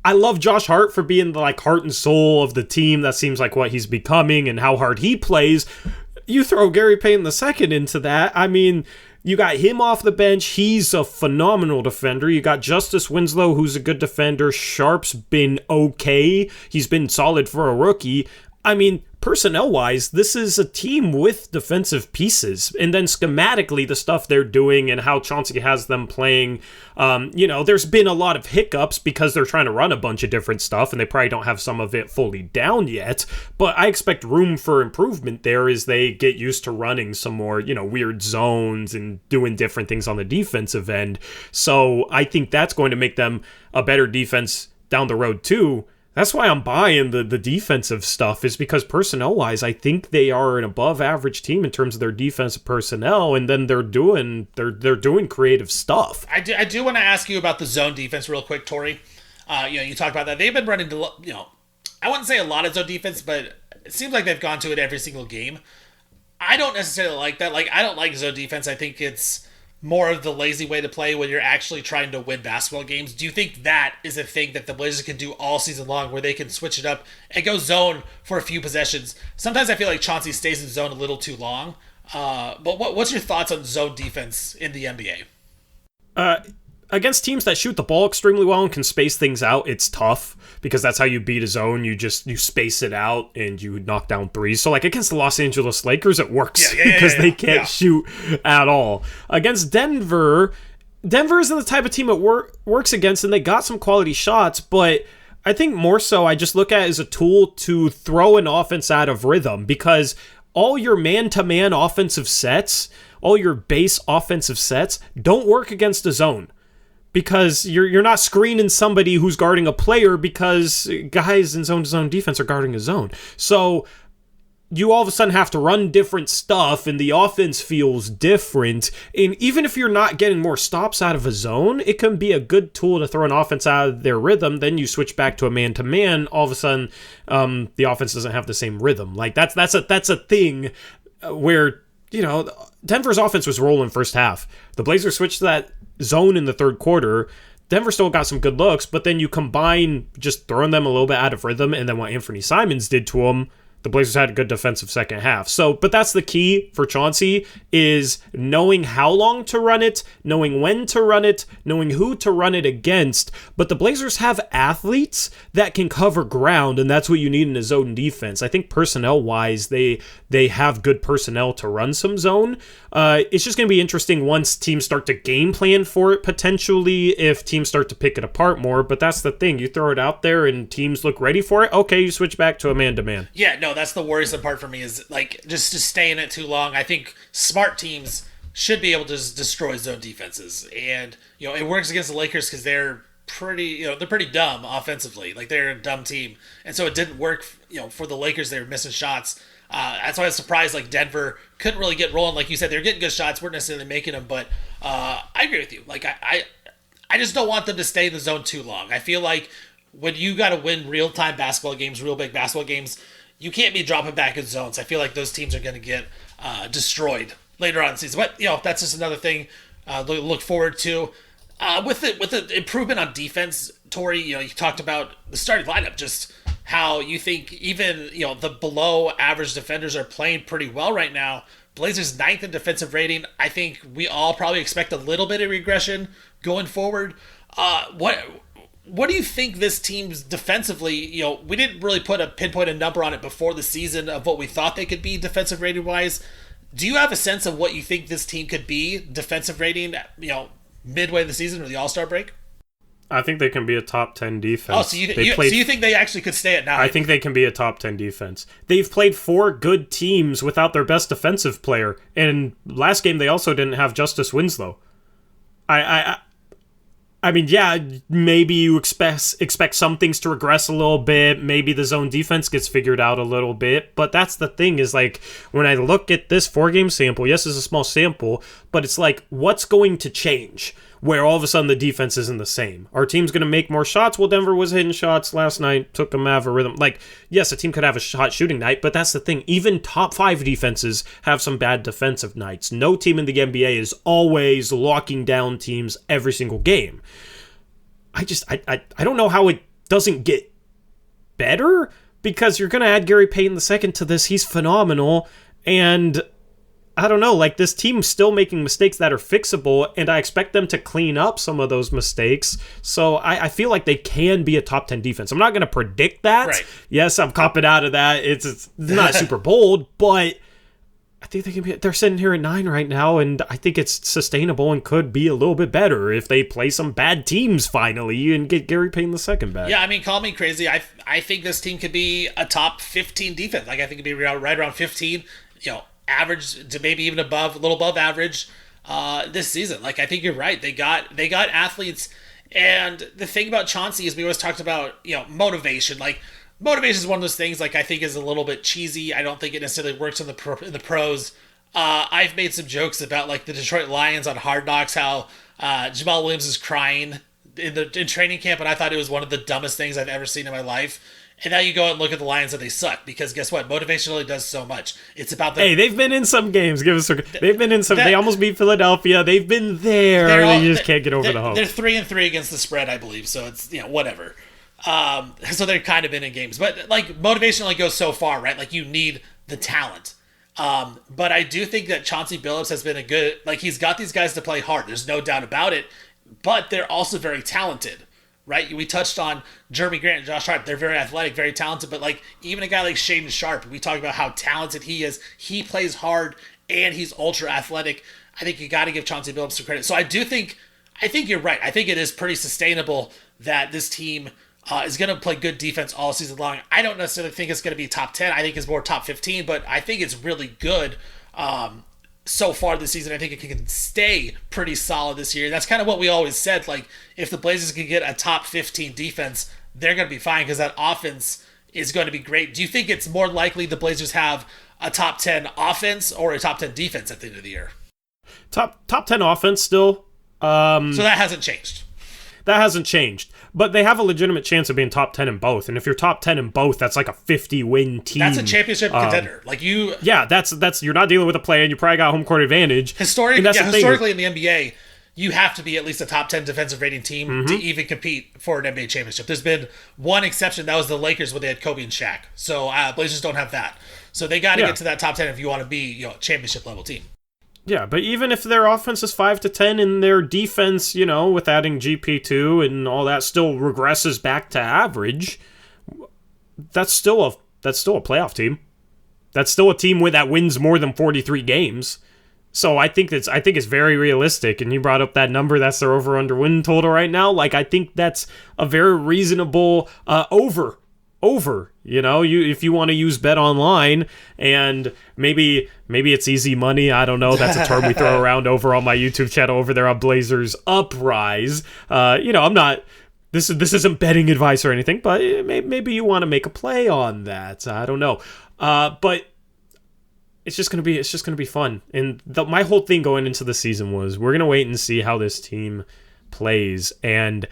[SPEAKER 2] I love Josh Hart for being the heart and soul of the team. That seems like what he's becoming and how hard he plays. You throw Gary Payton II into that. I mean. You got him off the bench. He's a phenomenal defender. You got Justice Winslow, who's a good defender. Sharpe's been okay. He's been solid for a rookie. I mean, personnel-wise, this is a team with defensive pieces. And then schematically, the stuff they're doing and how Chauncey has them playing, there's been a lot of hiccups because they're trying to run a bunch of different stuff and they probably don't have some of it fully down yet. But I expect room for improvement there as they get used to running some more, weird zones and doing different things on the defensive end. So I think that's going to make them a better defense down the road too. That's why I'm buying the defensive stuff is because personnel-wise, I think they are an above-average team in terms of their defensive personnel, and then they're doing creative stuff.
[SPEAKER 1] I do want to ask you about the zone defense real quick, Torey. You talked about that. They've been running, I wouldn't say a lot of zone defense, but it seems like they've gone to it every single game. I don't necessarily like that. I don't like zone defense. I think it's more of the lazy way to play when you're actually trying to win basketball games. Do you think that is a thing that the Blazers can do all season long where they can switch it up and go zone for a few possessions? Sometimes I feel like Chauncey stays in zone a little too long. But what's your thoughts on zone defense in the NBA?
[SPEAKER 2] Against teams that shoot the ball extremely well and can space things out, it's tough because that's how you beat a zone. You space it out and you knock down threes. So against the Los Angeles Lakers, it works because they can't shoot at all. Against Denver isn't the type of team it works against, and they got some quality shots, but I think more so I just look at it as a tool to throw an offense out of rhythm because all your man-to-man offensive sets, all your base offensive sets don't work against a zone. Because you're not screening somebody who's guarding a player because guys in zone-to-zone defense are guarding a zone. So you all of a sudden have to run different stuff and the offense feels different. And even if you're not getting more stops out of a zone, it can be a good tool to throw an offense out of their rhythm. Then you switch back to a man-to-man. All of a sudden, the offense doesn't have the same rhythm. That's a thing where, Denver's offense was rolling first half. The Blazers switched to that zone in the third quarter. Denver still got some good looks, but then you combine just throwing them a little bit out of rhythm and then what Anthony Simons did to them, the Blazers had a good defensive second half. But that's the key for Chauncey is knowing how long to run it, knowing when to run it, knowing who to run it against. But the Blazers have athletes that can cover ground, and that's what you need in a zone defense. I think personnel-wise, they have good personnel to run some zone. It's just going to be interesting once teams start to game plan for it, potentially, if teams start to pick it apart more. But that's the thing. You throw it out there and teams look ready for it. Okay, you switch back to a man-to-man.
[SPEAKER 1] Yeah, no, that's the worrisome part for me is just to stay in it too long. I think smart teams should be able to destroy zone defenses, and it works against the Lakers because they're pretty dumb offensively. They're a dumb team, and so it didn't work. For the Lakers, they were missing shots. That's why I was surprised like Denver couldn't really get rolling. Like you said, they're getting good shots, weren't necessarily making them. But I agree with you. Like I just don't want them to stay in the zone too long. I feel like when you got to win real time basketball games, real big basketball games, you can't be dropping back in zones. I feel like those teams are going to get destroyed later on in the season. But that's just another thing look forward to. With the improvement on defense, Torey, you talked about the starting lineup, just how you think even the below average defenders are playing pretty well right now. Blazers 9th in defensive rating. I think we all probably expect a little bit of regression going forward. What do you think this team's defensively? We didn't really put a pinpoint a number on it before the season of what we thought they could be defensive rating wise. Do you have a sense of what you think this team could be defensive rating? Midway of the season or the All-Star break?
[SPEAKER 2] I think they can be a top 10 defense.
[SPEAKER 1] Oh, so you think they actually could stay at 9?
[SPEAKER 2] I think they can be a top 10 defense. They've played 4 good teams without their best defensive player, and last game they also didn't have Justice Winslow. I mean, yeah, maybe you expect some things to regress a little bit. Maybe the zone defense gets figured out a little bit. But that's the thing is, like, when I look at this 4-game sample, yes, it's a small sample, but it's like, what's going to change where all of a sudden the defense isn't the same? Our team's going to make more shots? Well, Denver was hitting shots last night, took them out of a rhythm. Like, yes, a team could have a hot shooting night, but that's the thing. Even top 5 defenses have some bad defensive nights. No team in the NBA is always locking down teams every single game. I don't know how it doesn't get better, because you're going to add Gary Payton II to this. He's phenomenal, and I don't know, like, this team's still making mistakes that are fixable, and I expect them to clean up some of those mistakes. So I feel like they can be a top 10 defense. I'm not going to predict that.
[SPEAKER 1] Right.
[SPEAKER 2] Yes, I'm copping out of that. It's not super bold, but I think they can be. They're sitting here at 9 right now, and I think it's sustainable and could be a little bit better if they play some bad teams finally and get Gary Payton II back.
[SPEAKER 1] Yeah, I mean, call me crazy. I think this team could be a top 15 defense. Like, I think it'd be right around 15. Average to maybe even above, a little above average this season. Like, I think you're right. They got athletes, and the thing about Chauncey is we always talked about motivation. Like, motivation is one of those things, like, I think is a little bit cheesy. I don't think it necessarily works in the pros. I've made some jokes about, like, the Detroit Lions on Hard Knocks, how Jamal Williams is crying in training camp, and I thought it was one of the dumbest things I've ever seen in my life. And now you go and look at the Lions and they suck, because guess what? Motivation really does so much. It's about the...
[SPEAKER 2] Hey, they've been in some games. They've been in some... They almost beat Philadelphia. They've been there. They just can't get over the hump.
[SPEAKER 1] They're 3-3 against the spread, I believe. So it's, whatever. So they've kind of been in games. But, like, motivation only goes so far, right? Like, you need the talent. But I do think that Chauncey Billups has been a good... Like, he's got these guys to play hard. There's no doubt about it. But they're also very talented. Right, we touched on Jerami Grant and Josh Hart. They're very athletic, very talented, but, like, even a guy like Shaedon Sharpe, we talk about how talented he is. He plays hard and he's ultra athletic. I think you got to give Chauncey Billups some credit. So I think you're right. I think it is pretty sustainable that this team is going to play good defense all season long. I don't necessarily think it's going to be top 10. I think it's more top 15, but I think it's really good. So far this season, I think it can stay pretty solid this year. That's kind of what we always said. Like, if the Blazers can get a top 15 defense, they're going to be fine, because that offense is going to be great. Do you think it's more likely the Blazers have a top 10 offense or a top 10 defense at the end of the year?
[SPEAKER 2] Top 10 offense still.
[SPEAKER 1] So that hasn't changed.
[SPEAKER 2] That hasn't changed. But they have a legitimate chance of being top 10 in both. And if you're top 10 in both, that's like a 50-win team.
[SPEAKER 1] That's a championship contender. Like, you...
[SPEAKER 2] Yeah, that's you're not dealing with a play, and you probably got home court advantage.
[SPEAKER 1] Historically in the NBA, you have to be at least a top 10 defensive rating team to even compete for an NBA championship. There's been one exception. That was the Lakers when they had Kobe and Shaq. So Blazers don't have that. So they got to get to that top 10 if you want to be a championship-level team.
[SPEAKER 2] Yeah, but even if their offense is 5 to 10 and their defense, with adding GP2 and all that, still regresses back to average, that's still a playoff team. That's still a team that wins more than 43 games. So I think it's very realistic. And you brought up that number. That's their over/under win total right now. Like, I think that's a very reasonable over. If you want to use Bet Online, and maybe it's easy money. I don't know. That's a term we throw around over on my YouTube channel over there on Blazers Uprise. I'm not. This isn't betting advice or anything, but maybe you want to make a play on that. I don't know. But it's just gonna be fun. And my whole thing going into the season was we're gonna wait and see how this team plays. And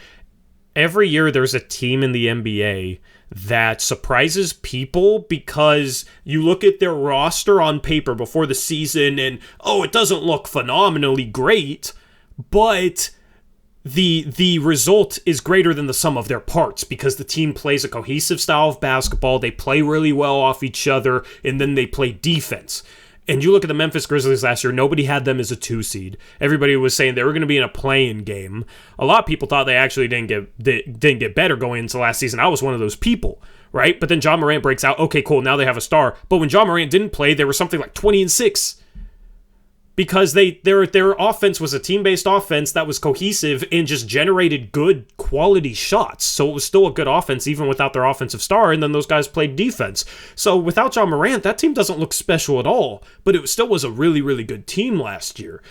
[SPEAKER 2] every year there's a team in the NBA that surprises people because you look at their roster on paper before the season and, it doesn't look phenomenally great, but the result is greater than the sum of their parts because the team plays a cohesive style of basketball, they play really well off each other, and then they play defense. And you look at the Memphis Grizzlies last year, nobody had them as a 2 seed. Everybody was saying they were going to be in a play-in game. A lot of people thought they actually didn't get better going into last season. I was one of those people, right? But then John Morant breaks out. Okay, cool, now they have a star. But when John Morant didn't play, they were something like 20-6. Because their offense was a team-based offense that was cohesive and just generated good quality shots. So it was still a good offense even without their offensive star, and then those guys played defense. So without John Morant, that team doesn't look special at all, but it still was a really, really good team last year.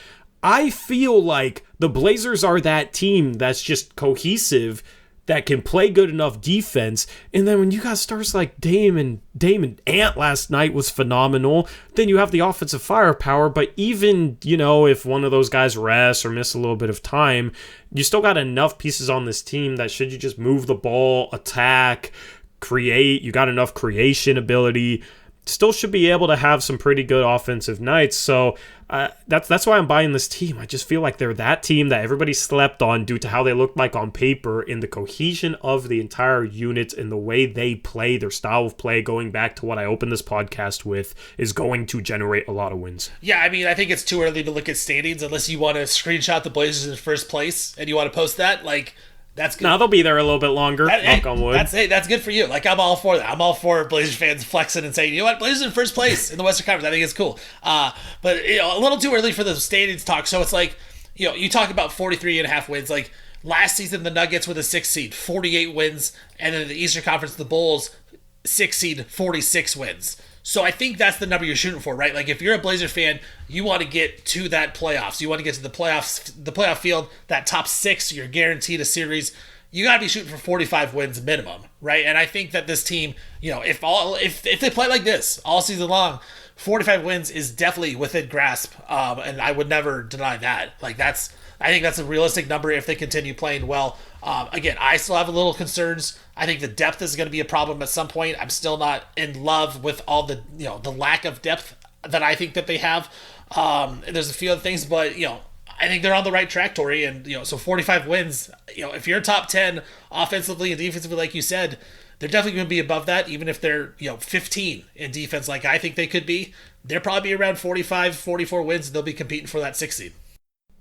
[SPEAKER 2] I feel like the Blazers are that team that's just cohesive, that can play good enough defense, and then when you got stars like Dame and Ant last night was phenomenal, then you have the offensive firepower, but even, if one of those guys rests or miss a little bit of time, you still got enough pieces on this team that should you just move the ball, attack, create, you got enough creation ability, still should be able to have some pretty good offensive nights. So that's why I'm buying this team. I just feel like they're that team that everybody slept on due to how they looked like on paper, and the cohesion of the entire unit and the way they play, their style of play, going back to what I opened this podcast with, is going to generate a lot of wins.
[SPEAKER 1] Yeah, I mean, I think it's too early to look at standings unless you want to screenshot the Blazers in first place and you want to post that. That's good.
[SPEAKER 2] No, they'll be there a little bit longer. Knock on wood.
[SPEAKER 1] That's good for you. I'm all for that. I'm all for Blazers fans flexing and saying, you know what, Blazers in first place in the Western Conference. I think it's cool. But a little too early for the standings talk. So it's like, you talk about 43.5 wins. Like last season, the Nuggets were the 6th seed, 48 wins, and then in the Eastern Conference, the Bulls, 6th seed, 46 wins. So I think that's the number you're shooting for, right? Like if you're a Blazer fan, you want to get to that playoffs. You want to get to the playoff field, that top 6, you're guaranteed a series. You got to be shooting for 45 wins minimum, right? And I think that this team, if they play like this all season long, 45 wins is definitely within grasp. And I would never deny that. I think that's a realistic number if they continue playing well. Again, I still have a little concerns. I think the depth is going to be a problem at some point. I'm still not in love with all the the lack of depth that I think that they have. There's a few other things, but I think they're on the right track, Torey. And so 45 wins. If you're top 10 offensively and defensively, like you said, they're definitely going to be above that. Even if they're 15 in defense, like I think they could be, they'll probably be around 45, 44 wins. And they'll be competing for that 6th seed.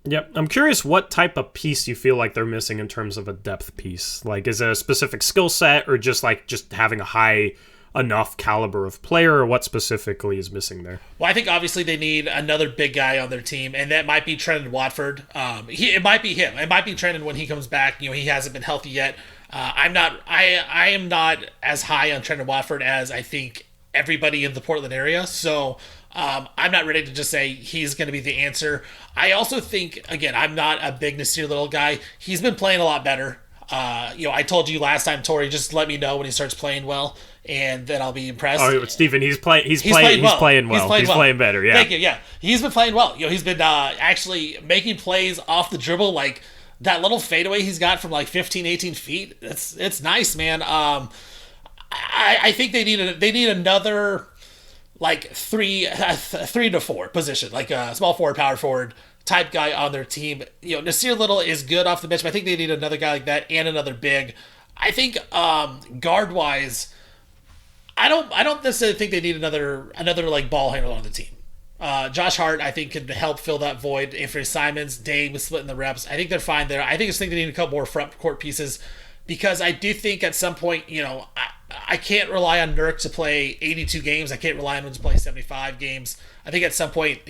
[SPEAKER 2] Yep. I'm curious what type of piece you feel like they're missing in terms of a depth piece. Like, is it a specific skill set or just having a high enough caliber of player, or what specifically is missing there?
[SPEAKER 1] Well, I think obviously they need another big guy on their team, and that might be Trendon Watford. It might be him. It might be Trendon when he comes back. He hasn't been healthy yet. I am not as high on Trendon Watford as I think everybody in the Portland area. So I'm not ready to just say he's going to be the answer. I also think, again, I'm not a big Nasir Little guy. He's been playing a lot better. I told you last time, Torey, just let me know when he starts playing well, and then I'll be impressed.
[SPEAKER 2] Oh, Steven, he's playing well. He's playing better, yeah.
[SPEAKER 1] Thank you, yeah. He's been playing well. He's been actually making plays off the dribble, like that little fadeaway he's got from 15, 18 feet. It's nice, man. I think they need another 3 to 4 position, like a small forward, power forward type guy on their team. Nasir Little is good off the bench, but I think they need another guy like that and another big. I think guard wise, I don't necessarily think they need another ball handler on the team. Josh Hart, I think, could help fill that void. Anthony Simons, Dame was splitting the reps. I think they're fine there. I think they need a couple more front court pieces, because I do think at some point, I can't rely on Nurk to play 82 games. I can't rely on him to play 75 games. I think at some point,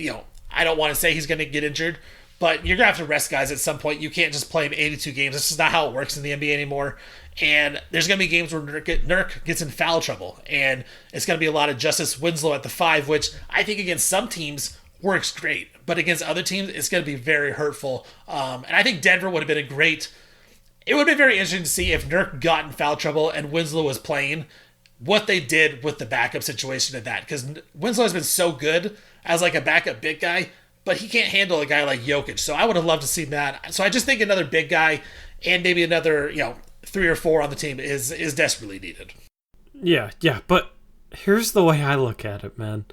[SPEAKER 1] I don't want to say he's going to get injured, but you're going to have to rest guys at some point. You can't just play him 82 games. This is not how it works in the NBA anymore. And there's going to be games where Nurk gets in foul trouble, and it's going to be a lot of Justice Winslow at the 5, which I think against some teams works great, but against other teams, it's going to be very hurtful. And I think Denver would have been it would have been very interesting to see if Nurk got in foul trouble and Winslow was playing. what they did with the backup situation of that. Because Winslow has been so good as like a backup big guy, but he can't handle a guy like Jokic. So I would have loved to see that. So I just think another big guy and maybe another, 3 or 4 on the team is desperately needed.
[SPEAKER 2] Yeah, but here's the way I look at it, man.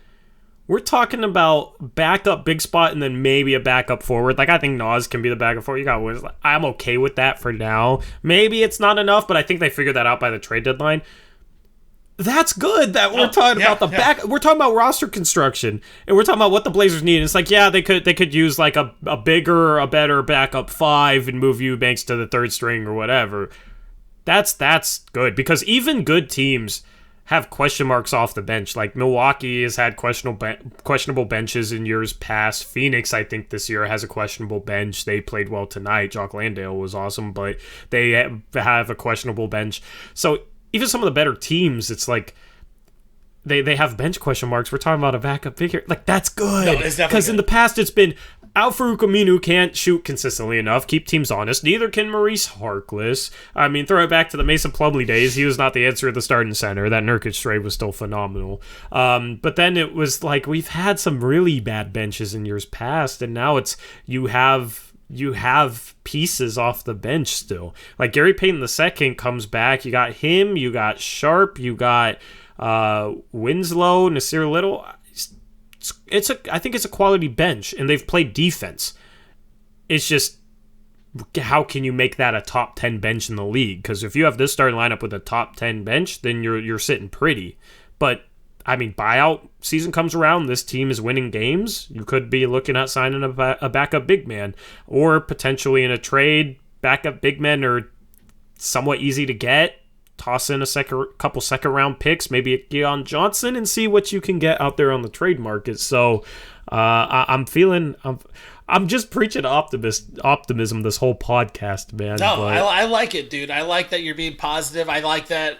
[SPEAKER 2] We're talking about backup big spot and then maybe a backup forward. Like, I think Nas can be the backup forward. You got Wiz. I'm okay with that for now. Maybe it's not enough, but I think they figured that out by the trade deadline. That's good that we're talking about the back. We're talking about roster construction, and we're talking about what the Blazers need. It's like, they could use like a bigger, a better backup 5 and move Eubanks to the 3rd string or whatever. That's good, because even good teams have question marks off the bench. Like Milwaukee has had questionable benches in years past. Phoenix, I think this year has a questionable bench. They played well tonight. Jock Landale was awesome, but they have a questionable bench. So even some of the better teams, it's like they have bench question marks. We're talking about a backup figure. Like, that's good. Because in the past, it's been Al-Farouq Aminu can't shoot consistently enough. Keep teams honest. Neither can Maurice Harkless. I mean, throw it back to the Mason Plumlee days. He was not the answer at the starting center. That Nurkic trade was still phenomenal. But then it was like, we've had some really bad benches in years past, and now it's you have pieces off the bench still. Like Gary Payton II comes back. You got him. You got Sharpe. You got Winslow, Nasir Little. I think it's a quality bench, and they've played defense. It's just, how can you make that a top 10 bench in the league? Because if you have this starting lineup with a top 10 bench, then you're sitting pretty. But I mean, buyout season comes around, this team is winning games. You could be looking at signing a backup big man, or potentially in a trade, backup big men are somewhat easy to get. Toss in a couple second round picks, maybe a Keon Johnson, and see what you can get out there on the trade market. So I'm just preaching optimism this whole podcast, man.
[SPEAKER 1] No, but I like it, dude. I like that you're being positive. I like that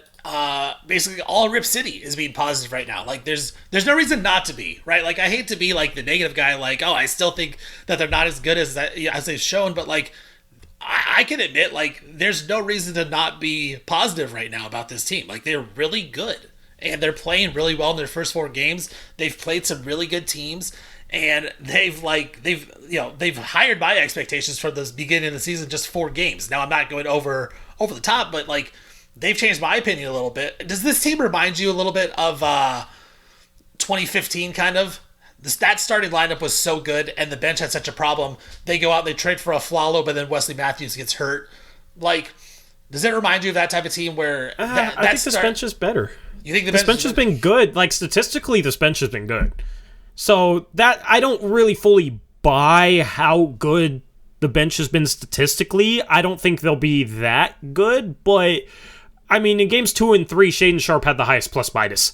[SPEAKER 1] basically all Rip City is being positive right now. Like, there's no reason not to be, right? Like, I hate to be like the negative guy, like, oh, I still think that they're not as good as they've shown, but like, I can admit, like, there's no reason to not be positive right now about this team. Like, they're really good, and they're playing really well in their first 4 games. They've played some really good teams, and they've hired my expectations for the beginning of the season, just 4 games. Now, I'm not going over the top, but like, they've changed my opinion a little bit. Does this team remind you a little bit of 2015 kind of? That starting lineup was so good, and the bench had such a problem. They go out and they trade for a Flalo, but then Wesley Matthews gets hurt. Like, does it remind you of that type of team where
[SPEAKER 2] I think this bench is better?
[SPEAKER 1] You think
[SPEAKER 2] this bench has been good? Like, statistically, this bench has been good. So that I don't really fully buy how good the bench has been statistically. I don't think they'll be that good, but I mean, in games 2 and 3, Shaedon Sharpe had the highest plus minus.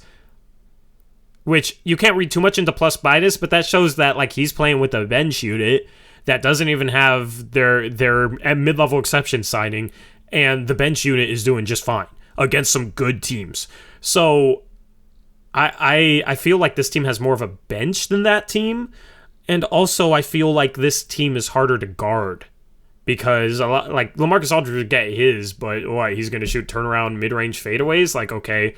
[SPEAKER 2] Which, you can't read too much into plus minus, but that shows that, like, he's playing with a bench unit that doesn't even have their mid-level exception signing, and the bench unit is doing just fine against some good teams. So I feel like this team has more of a bench than that team, and also I feel like this team is harder to guard. Because a lot, like, LaMarcus Aldridge would get his, but what, he's going to shoot turnaround mid-range fadeaways? Like, okay,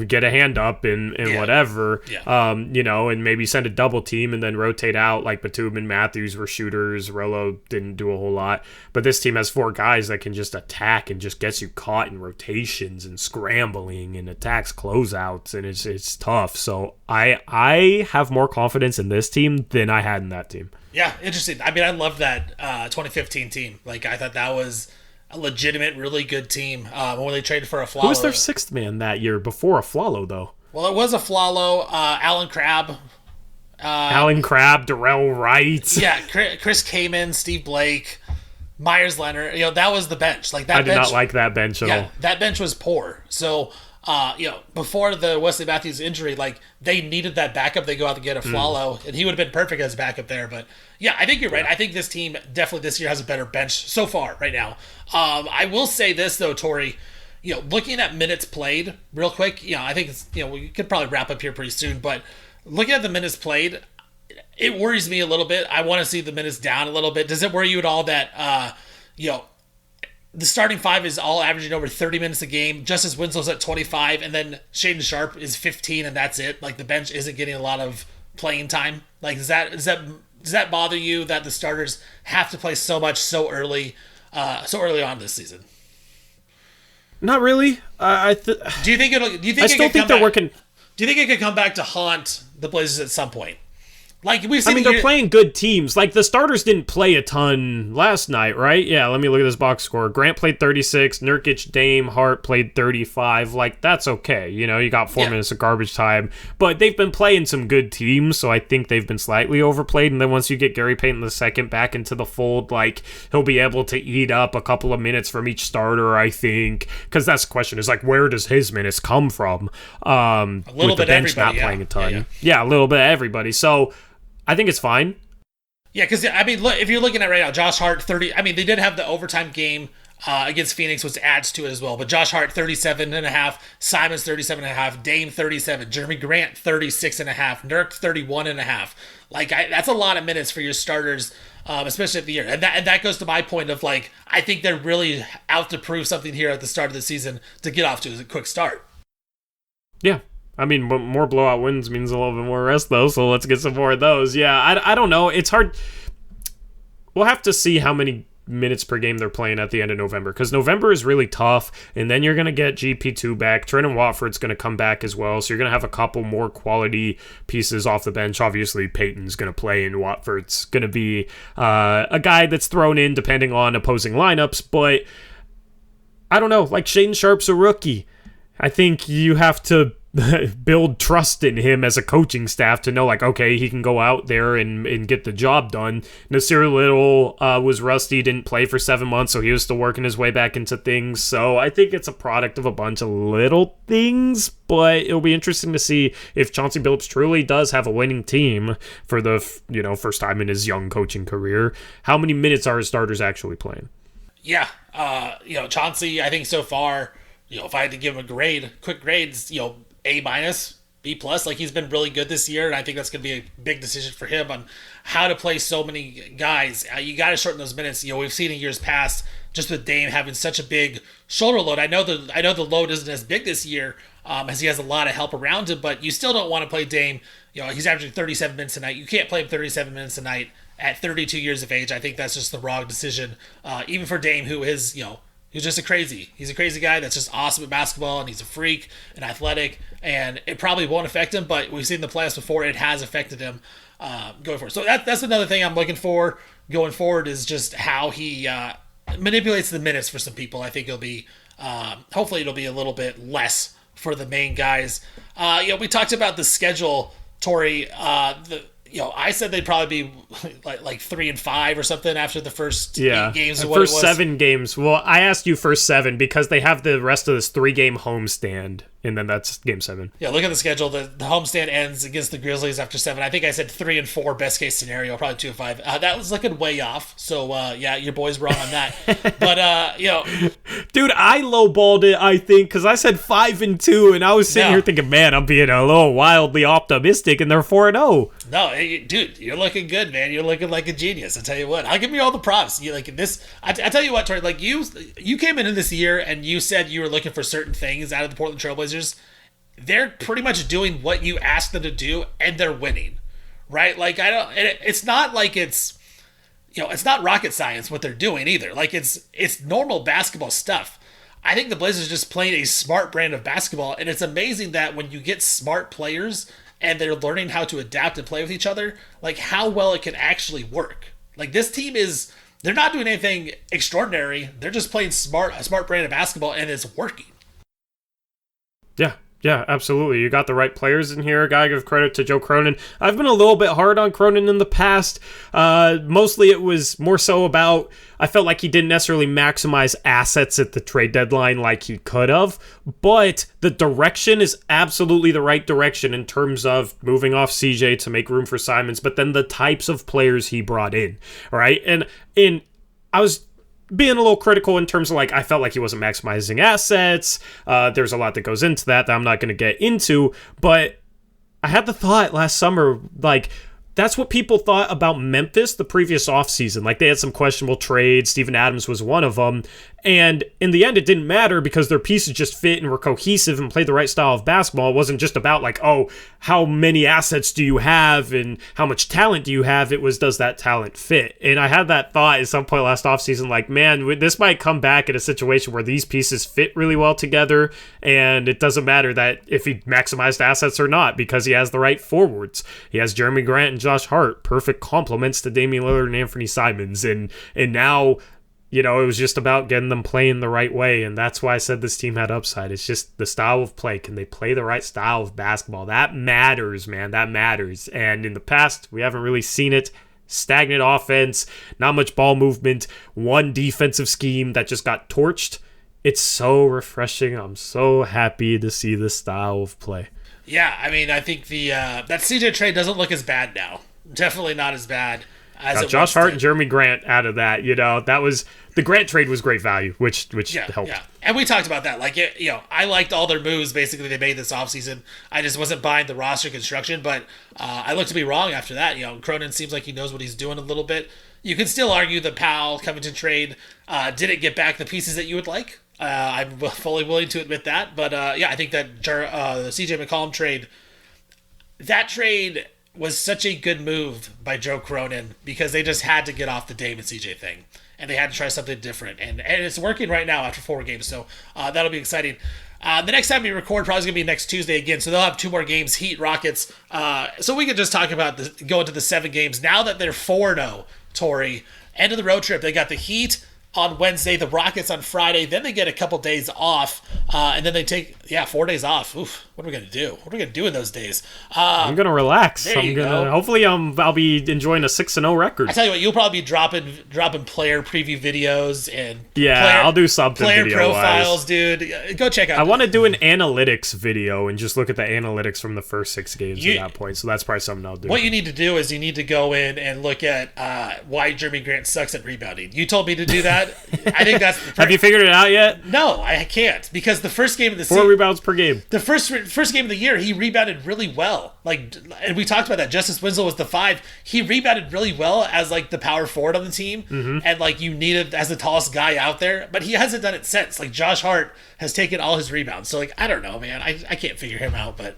[SPEAKER 2] get a hand up and whatever, and maybe send a double team and then rotate out. Like, Batum and Matthews were shooters. Rolo didn't do a whole lot. But this team has 4 guys that can just attack and just gets you caught in rotations and scrambling and attacks closeouts, and it's tough. So I have more confidence in this team than I had in that team.
[SPEAKER 1] Yeah, interesting. I mean, I love that 2015 team. Like, I thought that was a legitimate, really good team when they traded for a Flalo.
[SPEAKER 2] Who was their 6th man that year before a Flalo, though?
[SPEAKER 1] Well, it was a Flalo, Alan Crabb.
[SPEAKER 2] Alan Crabb, Darrell Wright.
[SPEAKER 1] Yeah, Chris Kaman, Steve Blake, Myers Leonard. That was the bench. Like, that
[SPEAKER 2] I did not like that bench at all.
[SPEAKER 1] That bench was poor. So, before the Wesley Matthews injury, like, they needed that backup. They go out to get a Flalo, and he would have been perfect as backup there. But yeah, I think you're right. I think this team definitely this year has a better bench so far right now. I will say this though, Torey, looking at minutes played real quick, I think it's, we could probably wrap up here pretty soon, but looking at the minutes played, it worries me a little bit. I want to see the minutes down a little bit. Does it worry you at all that, the starting five is all averaging over 30 minutes a game. Justice Winslow's at 25, and then Shaedon Sharpe is 15, and that's it. Like, the bench isn't getting a lot of playing time. Like, does that bother you that the starters have to play so much so early on this season?
[SPEAKER 2] Not really.
[SPEAKER 1] Do you think it'll? Do you think
[SPEAKER 2] I still think they're working?
[SPEAKER 1] Do you think it could come back to haunt the Blazers at some point? Like, we've seen.
[SPEAKER 2] I mean, they're playing good teams. Like, the starters didn't play a ton last night, right? Yeah, let me look at this box score. Grant played 36. Nurkic, Dame, Hart played 35. Like, that's okay. You know, you got 4 minutes of garbage time. But they've been playing some good teams, so I think they've been slightly overplayed. And then once you get Gary Payton II back into the fold, like, he'll be able to eat up a couple of minutes from each starter, I think. Because that's the question, is, like, where does his minutes come from?
[SPEAKER 1] A little
[SPEAKER 2] with the
[SPEAKER 1] bit
[SPEAKER 2] bench
[SPEAKER 1] everybody,
[SPEAKER 2] not playing a ton.
[SPEAKER 1] Yeah.
[SPEAKER 2] Yeah, a little bit of everybody. So I think it's fine.
[SPEAKER 1] Yeah, because, I mean, look, if you're looking at right now, Josh Hart, 30... I mean, they did have the overtime game against Phoenix, which adds to it as well. But Josh Hart, 37.5. Simons, 37.5. Dame, 37. Jerami Grant, 36.5. Nurk, 31.5. Like, that's a lot of minutes for your starters, especially at the year. And that goes to my point of, like, I think they're really out to prove something here at the start of the season to get off to a quick start.
[SPEAKER 2] Yeah. I mean, more blowout wins means a little bit more rest, though, so let's get some more of those. Yeah, I don't know. It's hard. We'll have to see how many minutes per game they're playing at the end of November, because November is really tough, and then you're going to get GP2 back. Trendon Watford's going to come back as well, so you're going to have a couple more quality pieces off the bench. Obviously, Peyton's going to play, and Watford's going to be a guy that's thrown in depending on opposing lineups, but I don't know. Like, Shaedon Sharpe's a rookie. I think you have to build trust in him as a coaching staff to know, like, okay, he can go out there and get the job done. Nasir Little was rusty, didn't play for 7 months, so he was still working his way back into things. So I think it's a product of a bunch of little things, but it'll be interesting to see if Chauncey Billups truly does have a winning team for the first time in his young coaching career. How many minutes are his starters actually playing?
[SPEAKER 1] Yeah, Chauncey, I think so far, if I had to give him quick grades, A-, B+. Like, he's been really good this year, and I think that's going to be a big decision for him on how to play so many guys. You got to shorten those minutes. We've seen in years past, just with Dame having such a big shoulder load. I know the load isn't as big this year, as he has a lot of help around him, but you still don't want to play Dame. He's averaging 37 minutes a night. You can't play him 37 minutes a night at 32 years of age. I think that's just the wrong decision, even for Dame, who is, he's just he's a crazy guy that's just awesome at basketball, and he's a freak and athletic, and it probably won't affect him, but we've seen the playoffs before, it has affected him going forward. So that's another thing I'm looking for going forward, is just how he manipulates the minutes for some people. I think it'll be, hopefully it'll be a little bit less for the main guys. We talked about the schedule, Torey. I said they'd probably be like 3-5 or something after the first 8 games.
[SPEAKER 2] The first 7 games. Well, I asked you first 7 because they have the rest of this 3-game homestand, and then that's game 7.
[SPEAKER 1] Yeah, look at the schedule. The homestand ends against the Grizzlies after 7. I think I said 3-4 best case scenario, probably 2-5. That was looking way off. So your boy's wrong on that. But
[SPEAKER 2] dude, I lowballed it. I think because I said 5-2, and I was sitting here thinking, man, I'm being a little wildly optimistic, and they're 4-0.
[SPEAKER 1] No, dude, you're looking good, man. You're looking like a genius. I tell you what, I'll give you all the props. You like this. I tell you what, Torey. Like you came into this year and you said you were looking for certain things out of the Portland Trailblazers. They're pretty much doing what you asked them to do, and they're winning, right? Like it's not like it's not rocket science what they're doing either. Like it's normal basketball stuff. I think the Blazers just playing a smart brand of basketball, and it's amazing that when you get smart players and they're learning how to adapt and play with each other, like how well it can actually work. Like this team they're not doing anything extraordinary. They're just playing a smart brand of basketball, and it's working.
[SPEAKER 2] Yeah, absolutely. You got the right players in here. Gotta give credit to Joe Cronin. I've been a little bit hard on Cronin in the past. Mostly it was more so about, I felt like he didn't necessarily maximize assets at the trade deadline like he could have, but the direction is absolutely the right direction in terms of moving off CJ to make room for Simons, but then the types of players he brought in, right? And I was being a little critical in terms of, like, I felt like he wasn't maximizing assets. There's a lot that goes into that I'm not going to get into, but I had the thought last summer, like, that's what people thought about Memphis the previous offseason. Like, they had some questionable trades. Steven Adams was one of them. And in the end, it didn't matter because their pieces just fit and were cohesive and played the right style of basketball. It wasn't just about like, oh, how many assets do you have and how much talent do you have? It was, does that talent fit? And I had that thought at some point last offseason, like, man, this might come back in a situation where these pieces fit really well together. And it doesn't matter that if he maximized assets or not, because he has the right forwards. He has Jerami Grant and Josh Hart, perfect complements to Damian Lillard and Anthony Simons. And now, it was just about getting them playing the right way, and that's why I said this team had upside. It's just the style of play. Can they play the right style of basketball? That matters, man. That matters. And in the past, we haven't really seen it. Stagnant offense, not much ball movement, one defensive scheme that just got torched. It's so refreshing. I'm so happy to see this style of play.
[SPEAKER 1] Yeah, I mean, I think that CJ trade doesn't look as bad now. Definitely not as bad.
[SPEAKER 2] Josh Hart and Jerami Grant out of that, that was the Grant trade was great value, which helped.
[SPEAKER 1] Yeah, and we talked about that. Like, I liked all their moves basically they made this offseason. I just wasn't buying the roster construction, but I looked to be wrong after that. Cronin seems like he knows what he's doing a little bit. You can still argue the Powell-Covington trade didn't get back the pieces that you would like. I'm fully willing to admit that, but I think that the CJ McCollum trade, that trade was such a good move by Joe Cronin because they just had to get off the Dame and CJ thing. And they had to try something different. And it's working right now after 4 games. So that'll be exciting. The next time we record probably going to be next Tuesday again. So they'll have 2 more games, Heat, Rockets. So we can just talk about going to the 7 games. Now that they're 4-0, Torey, end of the road trip. They got the Heat on Wednesday, the Rockets on Friday. Then they get a couple days off. And then they take, 4 days off. Oof, what are we going to do? What are we going to do in those days?
[SPEAKER 2] I'm going to relax. Hopefully I'll be enjoying a 6-0 record.
[SPEAKER 1] I tell you what, you'll probably be dropping player preview videos and
[SPEAKER 2] I'll do something
[SPEAKER 1] player
[SPEAKER 2] video-wise.
[SPEAKER 1] profiles, dude. Go check out.
[SPEAKER 2] I want to do an analytics video and just look at the analytics from the first 6 games at that point. So that's probably something I'll do.
[SPEAKER 1] What you need to do is you need to go in and look at why Jerami Grant sucks at rebounding. You told me to do that. I think that's.
[SPEAKER 2] Have you figured it out yet?
[SPEAKER 1] No, I can't because the first game of the
[SPEAKER 2] 4 rebounds per game.
[SPEAKER 1] The first game of the year, he rebounded really well. And we talked about that. Justice Winslow was the 5. He rebounded really well as the power forward on the team, and you needed as the tallest guy out there. But he hasn't done it since. Josh Hart has taken all his rebounds. So I don't know, man. I can't figure him out, but.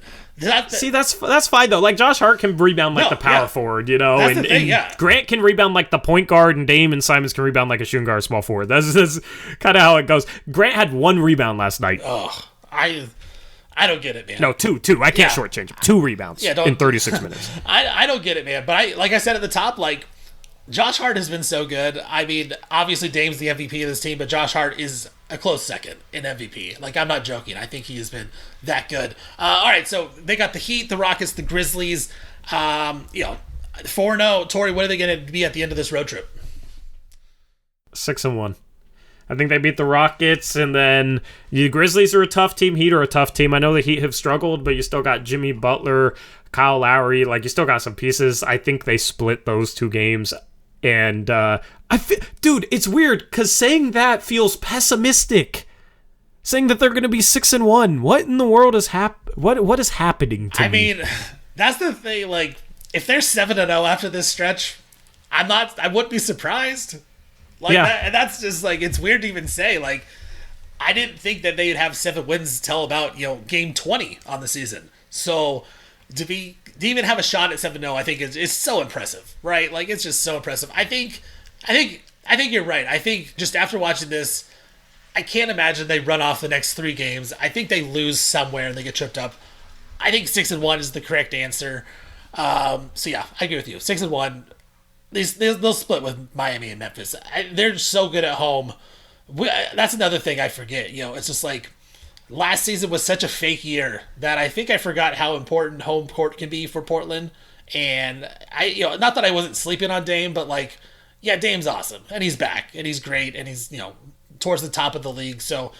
[SPEAKER 2] See, that's fine though. Josh Hart can rebound the power forward,
[SPEAKER 1] That's the thing,
[SPEAKER 2] Grant can rebound like the point guard, and Dame and Simons can rebound like a shooting guard, small forward. That's kind of how it goes. Grant had 1 rebound last night.
[SPEAKER 1] Oh, I don't get it, man.
[SPEAKER 2] No, 2. I can't shortchange him. 2 rebounds in 36 minutes.
[SPEAKER 1] I don't get it, man. But like I said at the top, Josh Hart has been so good. I mean, obviously Dame's the MVP of this team, but Josh Hart is a close second in MVP. I'm not joking. I think he has been that good. All right, so they got the Heat, the Rockets, the Grizzlies. 4-0. Torey, what are they going to be at the end of this road trip?
[SPEAKER 2] 6-1. I think they beat the Rockets, and then the Grizzlies are a tough team. Heat are a tough team. I know the Heat have struggled, but you still got Jimmy Butler, Kyle Lowry. You still got some pieces. I think they split those 2 games. And, dude, it's weird, because saying that feels pessimistic. Saying that they're going to be 6-1. What in the world is what is happening to me?
[SPEAKER 1] I mean, that's the thing. If they're 7-0 after this stretch, I wouldn't be surprised. That, and that's just it's weird to even say. I didn't think that they'd have 7 wins till about game 20 on the season. So to even have a shot at 7-0, I think is so impressive, right? It's just so impressive. I think you're right. I think just after watching this, I can't imagine they run off the next 3 games. I think they lose somewhere and they get tripped up. I think 6-1 is the correct answer. So yeah, I agree with you. 6-1. They'll split with Miami and Memphis. They're so good at home. That's another thing I forget. It's just last season was such a fake year that I think I forgot how important home court can be for Portland. And not that I wasn't sleeping on Dame, but Dame's awesome and he's back and he's great and he's towards the top of the league. So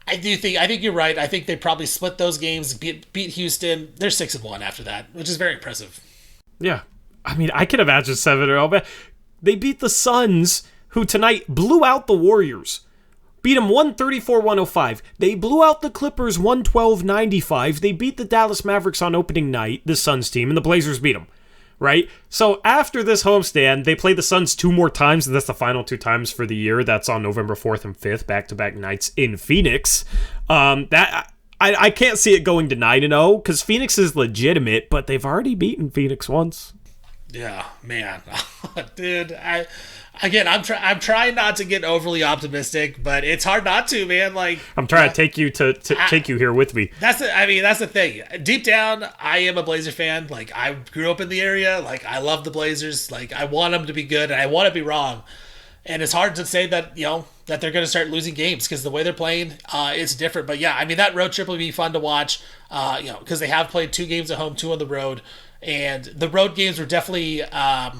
[SPEAKER 1] I think you're right. I think they probably split those games, beat Houston. They're 6-1 after that, which is very impressive.
[SPEAKER 2] Yeah. I mean, I can imagine 7-0, but they beat the Suns, who tonight blew out the Warriors. Beat them 134-105. They blew out the Clippers 112-95. They beat the Dallas Mavericks on opening night, the Suns team, and the Blazers beat them. right? So after this homestand, they play the Suns 2 more times, and that's the final 2 times for the year. That's on November 4th and 5th, back-to-back nights in Phoenix. I can't see it going to 9-0 because Phoenix is legitimate, but they've already beaten Phoenix once.
[SPEAKER 1] Yeah, man. Dude, I'm trying not to get overly optimistic, but it's hard not to, man. Like,
[SPEAKER 2] I'm trying to take you take you here with me.
[SPEAKER 1] That's the thing. Deep down, I am a Blazer fan. Like, I grew up in the area. Like, I love the Blazers. Like, I want them to be good, and I want to be wrong. And it's hard to say that, that they're going to start losing games because the way they're playing, it's different. But yeah, I mean, that road trip will be fun to watch, because they have played 2 games at home, 2 on the road. And the road games were definitely they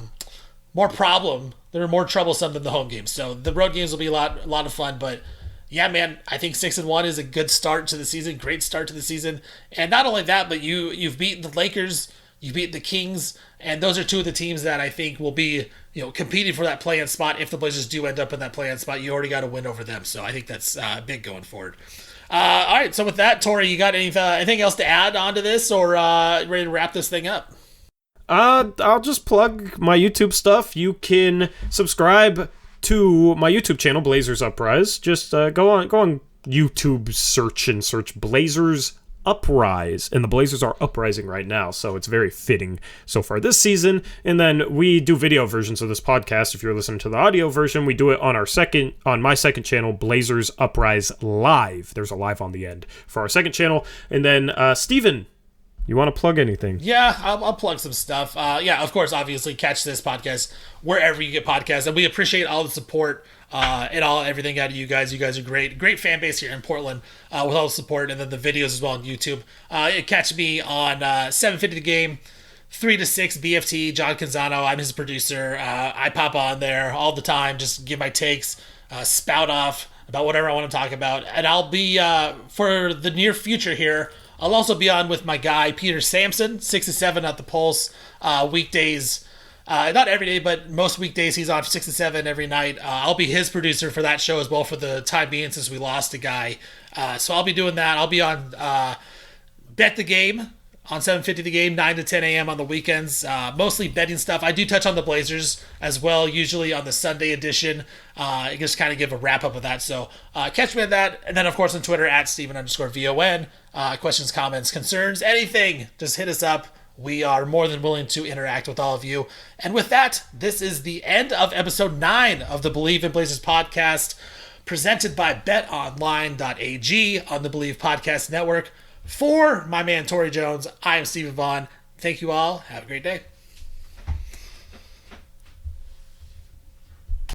[SPEAKER 1] were more troublesome than the home games. So the road games will be a lot of fun. But yeah, man, I think 6-1 is a good start to the season, great start to the season. And not only that, but you've beaten the Lakers, you've beaten the Kings, and those are 2 of the teams that I think will be competing for that play-in spot. If the Blazers do end up in that play-in spot, you already got to win over them. So I think that's big going forward. All right, so with that, Torey, you got anything else to add onto this, or ready to wrap this thing up?
[SPEAKER 2] I'll just plug my YouTube stuff. You can subscribe to my YouTube channel, Blazers Uprise. Just go on YouTube, search Blazers Uprise, and the Blazers are uprising right now, so it's very fitting so far this season. And then we do video versions of this podcast. If you're listening to the audio version, we do it on my second channel, Blazers Uprise Live. There's a live on the end for our second channel. And then Steven, you want to plug anything?
[SPEAKER 1] Yeah, I'll plug some stuff. Yeah, of course, obviously, catch this podcast wherever you get podcasts, and we appreciate all the support and everything out of you guys. You guys are great fan base here in Portland with all the support, and then the videos as well on YouTube. Catch me on 750 The Game, 3 to 6 BFT, John Canzano. I'm his producer. I pop on there all the time, just give my takes, spout off about whatever I want to talk about, and I'll be for the near future here. I'll also be on with my guy, Peter Sampson, 6 to 7 at the Pulse, weekdays. Not every day, but most weekdays he's on 6 to 7 every night. I'll be his producer for that show as well for the time being since we lost a guy. So I'll be doing that. I'll be on Bet the Game on 750 The Game, 9 to 10 a.m. on the weekends. Mostly betting stuff. I do touch on the Blazers as well, usually on the Sunday edition. I just kind of give a wrap-up of that. So catch me on that. And then, of course, on Twitter, at Steven_VON. Questions, comments, concerns, anything, just hit us up. We are more than willing to interact with all of you. And with that, this is the end of episode 9 of the BLEAV in Blazers podcast, presented by betonline.ag on the BLEAV Podcast Network. For my man, Torey Jones, I am Stephen Vaughan. Thank you all. Have a great day.